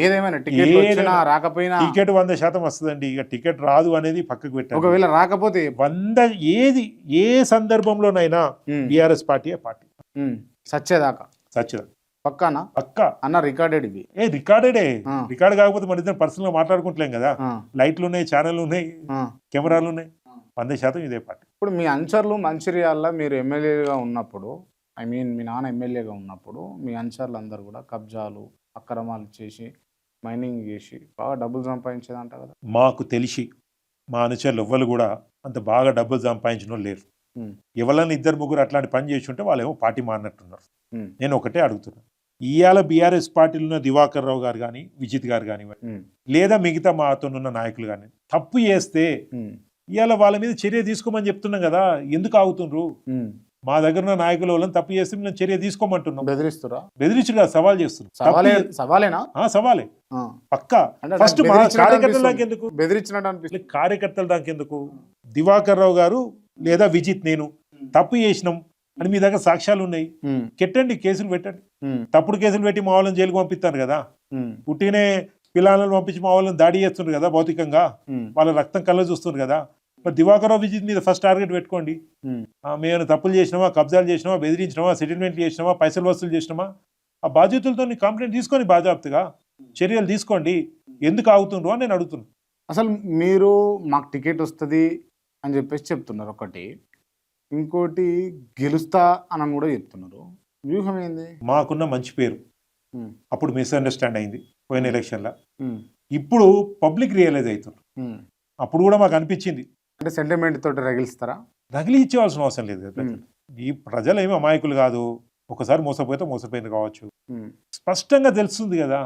[SPEAKER 1] ఏదేమైనా టికెట్ రాకపోయినా
[SPEAKER 2] టికెట్ 100% వస్తుందండి. ఇక టికెట్ రాదు అనేది పక్కకు పెట్టారు.
[SPEAKER 1] ఒకవేళ రాకపోతే
[SPEAKER 2] 100 ఏ సందర్భంలోనైనా బీఆర్ఎస్ పార్టీ
[SPEAKER 1] సచ్చేదాకా పక్కానా?
[SPEAKER 2] పక్క
[SPEAKER 1] అన్న రికార్డెడ్. ఇది
[SPEAKER 2] రికార్డ్ కాకపోతే మన ఇద్దరు పర్సనల్ గా మాట్లాడుకుంటలేం కదా. లైట్లు ఉన్నాయి, ఛానల్ ఉన్నాయి, కెమెరాలు ఉన్నాయి. 100% ఇదే పార్టీ.
[SPEAKER 1] ఇప్పుడు మీ అనుచరులు మంచిర్యాలలో మీరు ఎమ్మెల్యేగా ఉన్నప్పుడు, మీ నాన్న ఎమ్మెల్యేగా ఉన్నప్పుడు మీ అనుచరులు అందరూ కూడా కబ్జాలు, అక్రమాలు చేసి, మైనింగ్ చేసి బాగా డబ్బులు సంపాదించేదంట కదా.
[SPEAKER 2] మాకు తెలిసి మా అనుచరులు ఎవ్వరు కూడా అంత బాగా డబ్బులు సంపాదించిన లేరు. ఎవరైనా 2-3 అట్లాంటి పని చేసి ఉంటే వాళ్ళేమో పార్టీ మారినట్టున్నారు. నేను ఒకటే అడుగుతున్నాను, ఇవాళ బీఆర్ఎస్ పార్టీలో ఉన్న దివాకర్ రావు గారు కానీ, విజిత్ గారు కానివ్వండి, లేదా మిగతా మాతో ఉన్న నాయకులు కానీ తప్పు చేస్తే ఇవాళ వాళ్ళ మీద చర్య తీసుకోమని చెప్తున్నాం కదా. ఎందుకు ఆగుతుండ్రు? మా దగ్గర ఉన్న నాయకుల వాళ్ళని తప్పు చేస్తే మేము చర్య తీసుకోమంటున్నాం. బెదిరించుగా సవాల్ చేస్తున్నారు. సవాలే పక్కా. ఫస్ట్ కార్యకర్తల దాకెందుకు బెదిరించినట్టు, కార్యకర్తల దాకెందుకు? దివాకర్ రావు గారు లేదా విజిత్ నేను తప్పు చేసినాం అని మీ దగ్గర సాక్ష్యాలు ఉన్నాయి, కెట్టండి, కేసులు పెట్టండి. తప్పుడు కేసులు పెట్టి మా వాళ్ళని జైలుకు పంపిస్తారు కదా. పుట్టినే పిల్లలను పంపించి మా వాళ్ళని దాడి చేస్తున్నారు కదా భౌతికంగా, వాళ్ళ రక్తం కళ్ళ చూస్తున్నారు కదా. మరి దివాకర్ రావు విజిత్ మీద ఫస్ట్ టార్గెట్ పెట్టుకోండి. మేము తప్పులు చేసినామా, కబ్జాలు చేసినామా, బెదిరించినామా, సెటిల్మెంట్ చేసినామా, పైసలు వసూలు చేసినామా, ఆ బాధ్యతలతో కంప్లైంట్ తీసుకొని బాజాప్తుగా చర్యలు తీసుకోండి. ఎందుకు ఆగుతుండ్రు అని నేను అడుగుతున్నాను.
[SPEAKER 1] అసలు మీరు మాకు టికెట్ వస్తుంది అని చెప్పేసి చెప్తున్నారు ఒకటి, ఇంకోటి గెలుస్తా అని కూడా చెప్తున్నారు. వ్యూహం ఏంది?
[SPEAKER 2] మాకున్న మంచి పేరు అప్పుడు మిస్అండర్స్టాండ్ అయింది పోయిన ఎలక్షన్లో.
[SPEAKER 1] ఉమ్,
[SPEAKER 2] ఇప్పుడు పబ్లిక్ రియలైజ్ అవుతున్నారు.
[SPEAKER 1] ఉమ్.
[SPEAKER 2] అప్పుడు కూడా మాకు అనిపించింది
[SPEAKER 1] అంటే సెంటిమెంట్ తోటి రగిలిస్తారా?
[SPEAKER 2] రగిలి ఇచ్చేవాల్సిన అవసరం లేదు కదా. ఈ ప్రజలు ఏమి అమాయకులు కాదు. ఒకసారి మోసపోతే మోసపోయింది కావచ్చు. స్పష్టంగా తెలుస్తుంది కదా.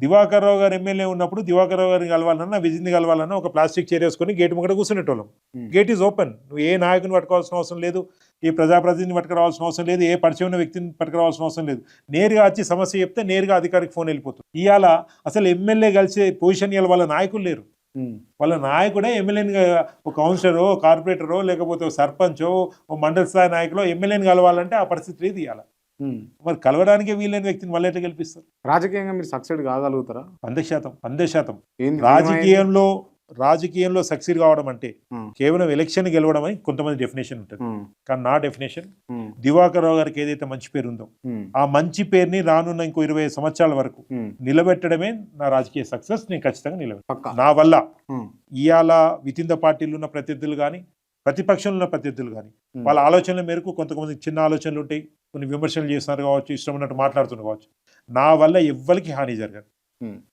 [SPEAKER 2] దివాకర్ రావు గారు ఎమ్మెల్యే ఉన్నప్పుడు దివాకర్ రావు గారిని కలవాలన్నా, విజిని కలవాలన్నా ఒక ప్లాస్టిక్ చైర్ వేసుకొని గేట్ ముంగట కూర్చునేటోళ్ళం. Gate is open. నువ్వు ఏ నాయకుని పట్టుకోవాల్సిన అవసరం లేదు, ఏ ప్రజాప్రతినిధిని పట్టుకురావాల్సిన అవసరం లేదు, ఏ పరిచయం ఉన్న వ్యక్తిని పట్టుకురావాల్సిన అవసరం లేదు. నేరుగా వచ్చి సమస్య చెప్తే నేరుగా అధికారికి ఫోన్ వెళ్ళిపోతుంది. ఇవాళ అసలు ఎమ్మెల్యే కలిసే పొజిషన్ ఇవాళ వాళ్ళ నాయకులు లేరు. వాళ్ళ నాయకుడే ఎమ్మెల్యేని, ఒక కౌన్సిలరో, కార్పొరేటరో, లేకపోతే సర్పంచో, మండల స్థాయి నాయకులో ఎమ్మెల్యేని కలవాలంటే ఆ పరిస్థితి లేదు ఇవాళ. మరి కలవడానికే వీళ్ళని వ్యక్తిని మళ్ళీ ఎట్లా గెలిపిస్తారు?
[SPEAKER 1] రాజకీయంగా మీరు సక్సెడ్ కాగలుగుతారా?
[SPEAKER 2] 100%. రాజకీయంలో సక్సీడ్ కావడం అంటే కేవలం ఎలక్షన్ గెలవడం అని కొంతమంది డెఫినేషన్ ఉంటుంది. కానీ నా డెఫినేషన్, దివాకర్ రావు గారికి ఏదైతే మంచి పేరు ఉందో ఆ మంచి పేరుని రానున్న ఇంకో 25 సంవత్సరాల వరకు నిలబెట్టడమే నా రాజకీయ సక్సెస్. నేను ఖచ్చితంగా నిలబెట్టాను. నా వల్ల ఇవాళ విత్ ఇన్ ద పార్టీలు ఉన్న ప్రత్యర్థులు కానీ, ప్రతిపక్షంలో ఉన్న ప్రత్యర్థులు కానీ వాళ్ళ ఆలోచనల మేరకు కొంతమంది చిన్న ఆలోచనలు ఉంటాయి, కొన్ని విమర్శలు చేస్తున్నారు కావచ్చు, ఇష్టం ఉన్నట్టు మాట్లాడుతున్నారు కావచ్చు. నా వల్ల ఎవ్వరికి హాని జరగదు.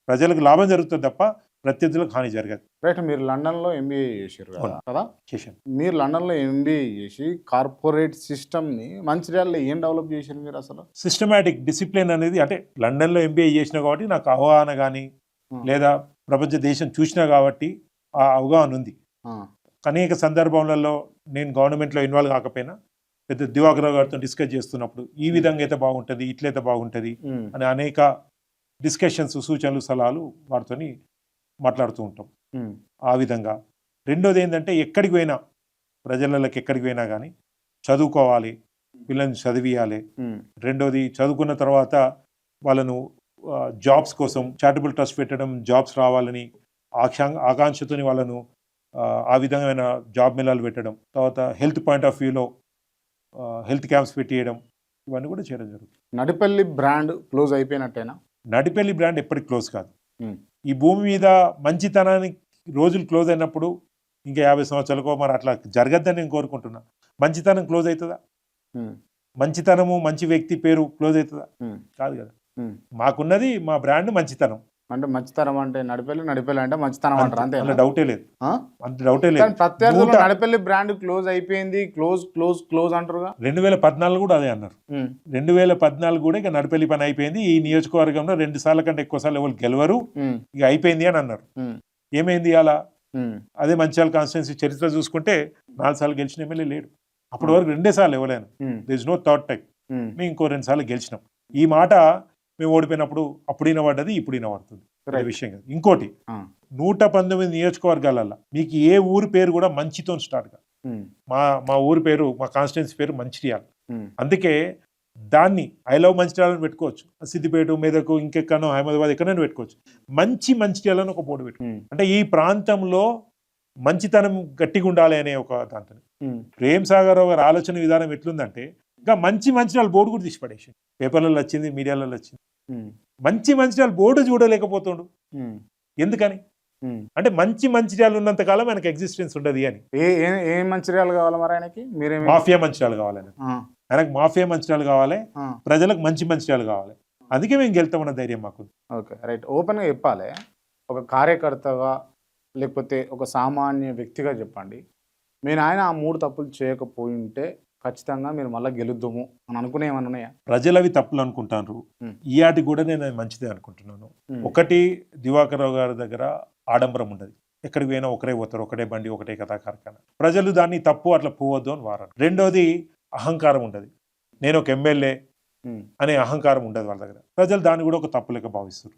[SPEAKER 2] ప్రజలకు లాభం జరుగుతుంది తప్ప ప్రత్యర్థులకు హాని జరగదు.
[SPEAKER 1] రైట్. మీరు లండన్లో ఎంబీఏ చేశారు కదా?
[SPEAKER 2] చేశాను.
[SPEAKER 1] మీరు లండన్లో ఎంబీఏ చేసి కార్పొరేట్ సిస్టమ్ని మంచిర్యాలలో ఏం డెవలప్ చేశారు మీరు? అసలు
[SPEAKER 2] సిస్టమేటిక్ డిసిప్లిన్ అనేది, అంటే లండన్లో ఎంబీఏ చేసిన కాబట్టి నాకు అవగాహన కానీ, లేదా ప్రపంచ దేశం చూసినా కాబట్టి ఆ అవగాహన ఉంది. అనేక సందర్భాలలో నేను గవర్నమెంట్లో ఇన్వాల్వ్ కాకపోయినా పెద్ద దివాకర్ రావు గారితో డిస్కస్ చేస్తున్నప్పుడు ఈ విధంగా అయితే బాగుంటుంది, ఇట్లయితే బాగుంటుంది అని అనేక డిస్కషన్స్, సూచనలు, సలహాలు వారితో మాట్లాడుతూ ఉంటాం. ఆ విధంగా రెండోది ఏంటంటే, ఎక్కడికి పోయినా ప్రజలకి ఎక్కడికి పోయినా కానీ చదువుకోవాలి, పిల్లల్ని చదివియాలి. రెండోది చదువుకున్న తర్వాత వాళ్ళను జాబ్స్ కోసం చారిటబుల్ ట్రస్ట్ పెట్టడం, జాబ్స్ రావాలని ఆకాంక్షతో వాళ్ళను ఆ విధమైన జాబ్ మేళాలు పెట్టడం, తర్వాత హెల్త్ పాయింట్ ఆఫ్ వ్యూలో హెల్త్ క్యాంప్స్ పెట్టేయడం, ఇవన్నీ కూడా చేయడం జరుగుతుంది.
[SPEAKER 1] నడిపల్లి బ్రాండ్ క్లోజ్ అయిపోయినట్టేనా?
[SPEAKER 2] నడిపల్లి బ్రాండ్ ఎప్పటికి క్లోజ్ కాదు. ఈ భూమి మీద మంచితనానికి రోజులు క్లోజ్ అయినప్పుడు ఇంకా 50 సంవత్సరాలకో మరి అట్లా జరగద్దని నేను కోరుకుంటున్నా. మంచితనం క్లోజ్ అవుతుందా? మంచితనము, మంచి వ్యక్తి పేరు క్లోజ్ అవుతుందా? కాదు కదా. మాకున్నది మా బ్రాండ్ మంచితనం.
[SPEAKER 1] అంటే మంచితనం అంటే నడిపల్లి అంటే మంచితనం అంటారు, అంతే?
[SPEAKER 2] డౌటే లేదు, అంత డౌటే లేదు.
[SPEAKER 1] ప్రత్యర్థులు నడిపల్లి బ్రాండ్ క్లోజ్ అయిపోయింది, క్లోజ్ అంటారుగా.
[SPEAKER 2] 2014 కూడా అదే అన్నారు. 2014 కూడా ఇక నడిపల్లి పని అయిపోయింది, ఈ నియోజకవర్గంలో 2 సార్ల కంటే ఎక్కువ సార్లు ఎవరు గెలవరు, ఇక అయిపోయింది అని అన్నారు. ఏమైంది అలా? అదే మంచిర్యాల కాన్స్టిట్యున్సీ చరిత్ర చూసుకుంటే 4 సార్లు గెలిచిన ఎమ్మెల్యే లేడు. అప్పటి వరకు 2 సార్లు ఇవ్వలేను. There is no third time. మేము ఇంకో 2 సార్లు గెలిచినాం. ఈ మాట మేము ఓడిపోయినప్పుడు అప్పుడు వినబడ్డది, ఇప్పుడు వినబడుతుంది విషయం కదా. ఇంకోటి, 119 నియోజకవర్గాలలో మీకు ఏ ఊరి పేరు కూడా మంచితో స్టార్ట్ కాదు. మా ఊరి పేరు, మా కాన్స్టిట్యున్సీ పేరు మంచిర్యాల. అందుకే దాన్ని ఐ లవ్ మంచిర్యాలని పెట్టుకోవచ్చు. సిద్దిపేట, మెదకు, ఇంకెక్కడో అహ్మదాబాద్ ఎక్కడైనా పెట్టుకోవచ్చు. మంచిర్యాలని ఒక బోర్డు పెట్టుకోవచ్చు. అంటే ఈ ప్రాంతంలో మంచితనం గట్టిగా ఉండాలి అనే ఒక దాంతో ప్రేమ్ సాగర్ గారి ఆలోచన విధానం ఎట్లుందంటే, ఇంకా మంచిర్యాల బోర్డు కూడా తీసి పడేసి పేపర్లలో వచ్చింది, మీడియాలలో వచ్చింది. మంచిర్యాల బోర్డు చూడలేకపోతుండు. ఎందుకని అంటే మంచిర్యాల ఉన్నంత కాలం ఆయనకు ఎగ్జిస్టెన్స్ ఉండదు అని.
[SPEAKER 1] ఏ మంచిర్యాల కావాలి మరి ఆయనకి?
[SPEAKER 2] మాఫియా మంచిర్యాల కావాలి ఆయనకు. మాఫియా మంచిర్యాల కావాలి, ప్రజలకు మంచిర్యాల కావాలి. అందుకే మేము గెలుతామన్న ధైర్యం మాకు.
[SPEAKER 1] Okay, right. ఓపెన్గా చెప్పాలి, ఒక కార్యకర్తగా లేకపోతే ఒక సామాన్య వ్యక్తిగా చెప్పండి, మీరు ఆయన ఆ 3 తప్పులు చేయకపోయి ఉంటే ఖచ్చితంగా మీరు మళ్ళీ గెలుద్దాము అని అనుకునే ఏమన్నా ఉన్నాయా?
[SPEAKER 2] ప్రజలు అవి తప్పులు అనుకుంటారు. ఈ ఆటి కూడా నేను మంచిదే అనుకుంటున్నాను. ఒకటి, దివాకర్ రావు గారి దగ్గర ఆడంబరం ఉండదు. ఎక్కడికి పోయినా ఒకరే పోతారు, ఒకటే బండి, ఒకటే కథా కార్ఖానా. ప్రజలు దాన్ని తప్పు అట్లా పోవద్దు అని వారు. రెండోది, అహంకారం ఉండదు. నేను ఒక ఎమ్మెల్యే అనే అహంకారం ఉండదు వాళ్ళ దగ్గర. ప్రజలు దాన్ని కూడా ఒక తప్పు లెక్క భావిస్తారు.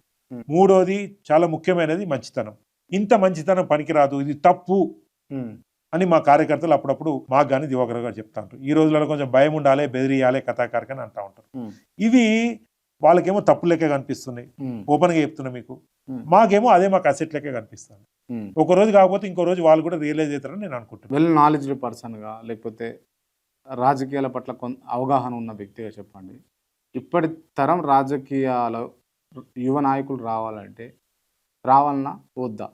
[SPEAKER 2] మూడోది, చాలా ముఖ్యమైనది మంచితనం. ఇంత మంచితనం పనికిరాదు, ఇది తప్పు అని మా కార్యకర్తలు అప్పుడప్పుడు మాకు కానీ దివాకర్ గారు చెప్తా ఉంటారు. ఈ రోజులలో కొంచెం భయం ఉండాలి, బెదిరియాలి, కథా కార్ఖానా అంటూ ఉంటారు. ఇవి వాళ్ళకేమో తప్పు లెక్క కనిపిస్తున్నాయి, ఓపెన్గా చెప్తున్నా మీకు. మాకేమో అదే మాకు అసెట్ లెక్క కనిపిస్తుంది. ఒక రోజు కాకపోతే ఇంకో రోజు వాళ్ళు కూడా రియలైజ్ అవుతారని నేను అనుకుంటున్నాను.
[SPEAKER 1] వెల్ నాలెడ్జ్ పర్సన్గా లేకపోతే రాజకీయాల పట్ల అవగాహన ఉన్న వ్యక్తిగా చెప్పండి, ఇప్పటి తరం రాజకీయాల యువ నాయకులు రావాలంటే రావాలన్నా వద్దా?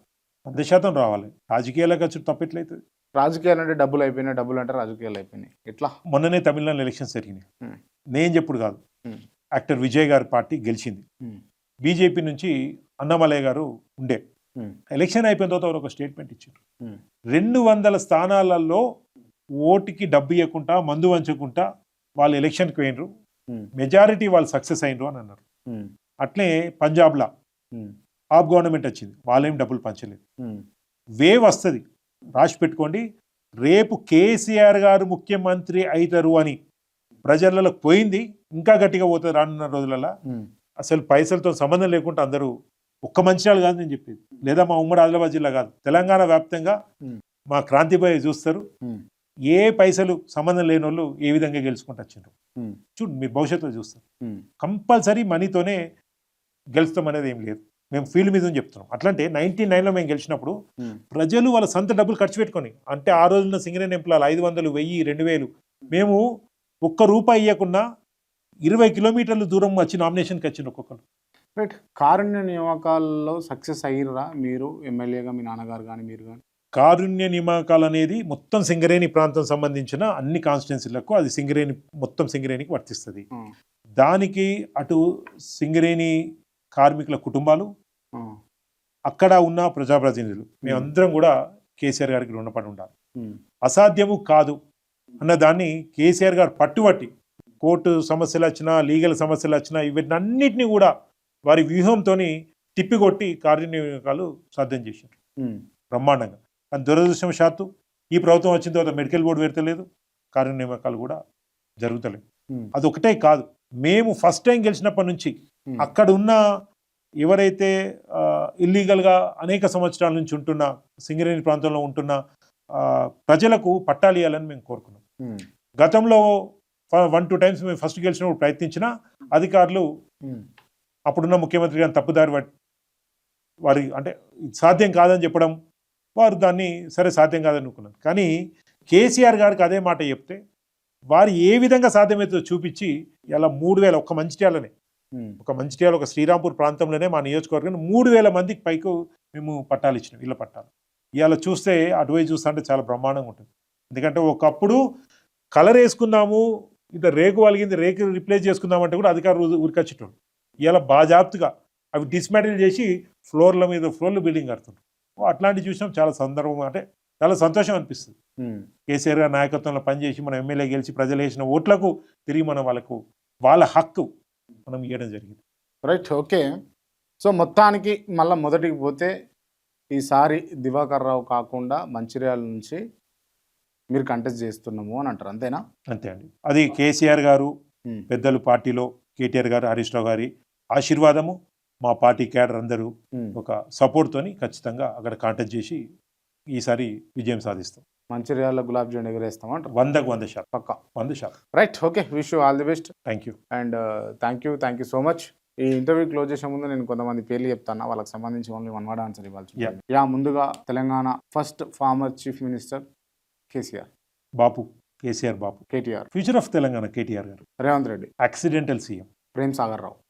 [SPEAKER 2] 100% రావాలి. రాజకీయాలకు వచ్చి తప్పెట్లయితుంది.
[SPEAKER 1] రాజకీయాలు అంటే డబ్బులు అయిపోయినాయి, డబ్బులు అంటే రాజకీయాలు అయిపోయినాయి, ఎట్లా?
[SPEAKER 2] మొన్ననే తమిళనాడు ఎలక్షన్స్ జరిగినాయి. నేను చెప్పుడు కాదు, యాక్టర్ విజయ్ గారి పార్టీ గెలిచింది. బీజేపీ నుంచి అన్నమలయ్య గారు ఉండే. ఎలక్షన్ అయిపోయిన తర్వాత ఒక స్టేట్మెంట్ ఇచ్చారు, 200 స్థానాలలో ఓటుకి డబ్బు ఇవ్వకుండా మందు వంచకుండా వాళ్ళు ఎలక్షన్కి పోయినరు, మెజారిటీ వాళ్ళు సక్సెస్ అయినరు అని అన్నారు. అట్లే పంజాబ్లో ఆప్ గవర్నమెంట్ వచ్చింది, వాళ్ళేం డబ్బులు పంచలేదు. వేవ్ వస్తుంది, రాసి పెట్టుకోండి. రేపు కేసీఆర్ గారు ముఖ్యమంత్రి అవుతారు అని ప్రజలలో పోయింది, ఇంకా గట్టిగా పోతుంది రానున్న రోజులలో. అసలు పైసలతో సంబంధం లేకుండా అందరూ, ఒక్క మంచిర్యాల కాదు నేను చెప్పేది, లేదా మా ఉమ్మడి ఆదిలాబాద్ జిల్లా కాదు, తెలంగాణ వ్యాప్తంగా మా క్రాంతిభాయ్ చూస్తారు. ఏ పైసలు సంబంధం లేని వాళ్ళు ఏ విధంగా గెలుచుకుంటూ వచ్చిండ్రు చూడు, మీరు భవిష్యత్తులో చూస్తారు. కంపల్సరీ మనీతోనే గెలుస్తాం అనేది ఏం లేదు, మేము ఫీల్డ్ మీద చెప్తున్నాం. అట్లంటే 99లో మేము గెలిచినప్పుడు ప్రజలు వాళ్ళ సొంత డబ్బులు ఖర్చు పెట్టుకొని, అంటే ఆ రోజున సింగరేణి ఎంప్లాయలు 500, 1000, 2000, మేము ₹1 ఇవ్వకుండా 20 కిలోమీటర్ల దూరం వచ్చి నామినేషన్కి వచ్చింది ఒక్కొక్కరు.
[SPEAKER 1] రైట్. కారుణ్య నియామకాల్లో సక్సెస్ అయ్యిర్రా మీరు ఎమ్మెల్యేగా, మీ నాన్నగారు కానీ మీరు కానీ?
[SPEAKER 2] కారుణ్య నియామకాలు అనేది మొత్తం సింగరేణి ప్రాంతం సంబంధించిన అన్ని కాన్స్టిట్యున్సీలకు, అది సింగరేణి మొత్తం సింగరేణికి వర్తిస్తుంది. దానికి అటు సింగరేణి కార్మికుల కుటుంబాలు, అక్కడ ఉన్న ప్రజాప్రతినిధులు, మేమందరం కూడా కేసీఆర్ గారికి రుణపడి ఉండాలి. అసాధ్యము కాదు అన్న దాన్ని కేసీఆర్ గారు పట్టుబట్టి, కోర్టు సమస్యలు వచ్చినా, లీగల్ సమస్యలు వచ్చినా, ఇవన్నిటిని కూడా వారి వ్యూహంతో తిప్పికొట్టి కారుణ్య నియామకాలు సాధ్యం చేశారు బ్రహ్మాండంగా. కానీ దురదృష్టవశాత్తు ఈ ప్రభుత్వం వచ్చిన తర్వాత మెడికల్ బోర్డు పెడతలేదు, కారుణ్య నియామకాలు కూడా జరుగుతలేదు. అదొకటే కాదు, మేము ఫస్ట్ టైం గెలిచినప్పటి నుంచి అక్కడ ఉన్న ఎవరైతే ఇల్లీగల్గా అనేక సంవత్సరాల నుంచి ఉంటున్న సింగరేణి ప్రాంతంలో ఉంటున్న ప్రజలకు పట్టాలు ఇవ్వాలని మేము కోరుకున్నాం. గతంలో 1-2 టైమ్స్ మేము ఫస్ట్ గెలిచినప్పుడు ప్రయత్నించిన అధికారులు, అప్పుడున్న ముఖ్యమంత్రి గారిని తప్పుదారి వారి అంటే సాధ్యం కాదని చెప్పడం, వారు దాన్ని సరే సాధ్యం కాదని అనుకున్నారు. కానీ కేసీఆర్ గారికి అదే మాట చెప్తే వారు ఏ విధంగా సాధ్యమవుతుందో చూపించి ఇలా 3000 ఒక్క మంచిర్యాలనే, ఒక మంచిర్యాల ఒక శ్రీరాంపూర్ ప్రాంతంలోనే మా నియోజకవర్గం 3000 మందికి పైకి మేము పట్టాలు ఇచ్చినాం, ఇళ్ళ పట్టాలు. ఇవాళ చూస్తే అటువైపు చూస్తే అంటే చాలా బ్రహ్మాండంగా ఉంటుంది. ఎందుకంటే ఒకప్పుడు కలర్ వేసుకున్నాము, ఇంత రేకు వలిగింది, రేకు రిప్లేస్ చేసుకుందామంటే కూడా అధికారులు ఉరికొచ్చేటోళ్ళు. ఇలా బాజాప్తుగా అవి డిస్మాంటిల్ చేసి ఫ్లోర్ల మీద ఫ్లోర్లు బిల్డింగ్ కడుతున్నారు. అట్లాంటివి చూసినాం, చాలా సందర్భం, అంటే చాలా సంతోషం అనిపిస్తుంది. కేసీఆర్ గారి నాయకత్వంలో పనిచేసి మనం ఎమ్మెల్యే గెలిచి ప్రజలు వేసిన ఓట్లకు తిరిగి మనం వాళ్ళ హక్కు మనం ఇవ్వడం జరిగింది.
[SPEAKER 1] Right, okay. సో మొత్తానికి మళ్ళీ మొదటికి పోతే ఈసారి దివాకర్ రావు కాకుండా మంచిర్యాల నుంచి మీరు కంటెస్ట్ చేస్తున్నాము అని అంటారు, అంతేనా?
[SPEAKER 2] అంతే అండి. అది కేసీఆర్ గారు, పెద్దలు పార్టీలో కేటీఆర్ గారు, హరీష్ రావు గారి ఆశీర్వాదము, మా పార్టీ క్యాడర్ అందరూ ఒక సపోర్ట్తోని ఖచ్చితంగా అక్కడ కాంటెస్ట్ చేసి ఈసారి విజయం సాధిస్తాం.
[SPEAKER 1] మంచిర్యాల గులాబ్ జామున్ ఎగరేస్తామంటారు?
[SPEAKER 2] 100%
[SPEAKER 1] పక్కా
[SPEAKER 2] 100%.
[SPEAKER 1] Right, okay. Wish you all the best.
[SPEAKER 2] Thank you.
[SPEAKER 1] And thank you so much. ఈ ఇంటర్వ్యూ క్లోజ్ చేసే ముందు నేను కొంతమంది పేర్లు చెప్తాను, వాళ్ళకి సంబంధించి ఓన్లీ 1 వర్డ్ ఆన్సర్ ఇవ్వాల్సి. ముందుగా Telangana first former chief minister KCR.
[SPEAKER 2] Bapu KCR. Bapu.
[SPEAKER 1] KTR.
[SPEAKER 2] Future of Telangana KTR garu.
[SPEAKER 1] Revanth Reddy.
[SPEAKER 2] Accidental CM.
[SPEAKER 1] Prem Sagar Rao.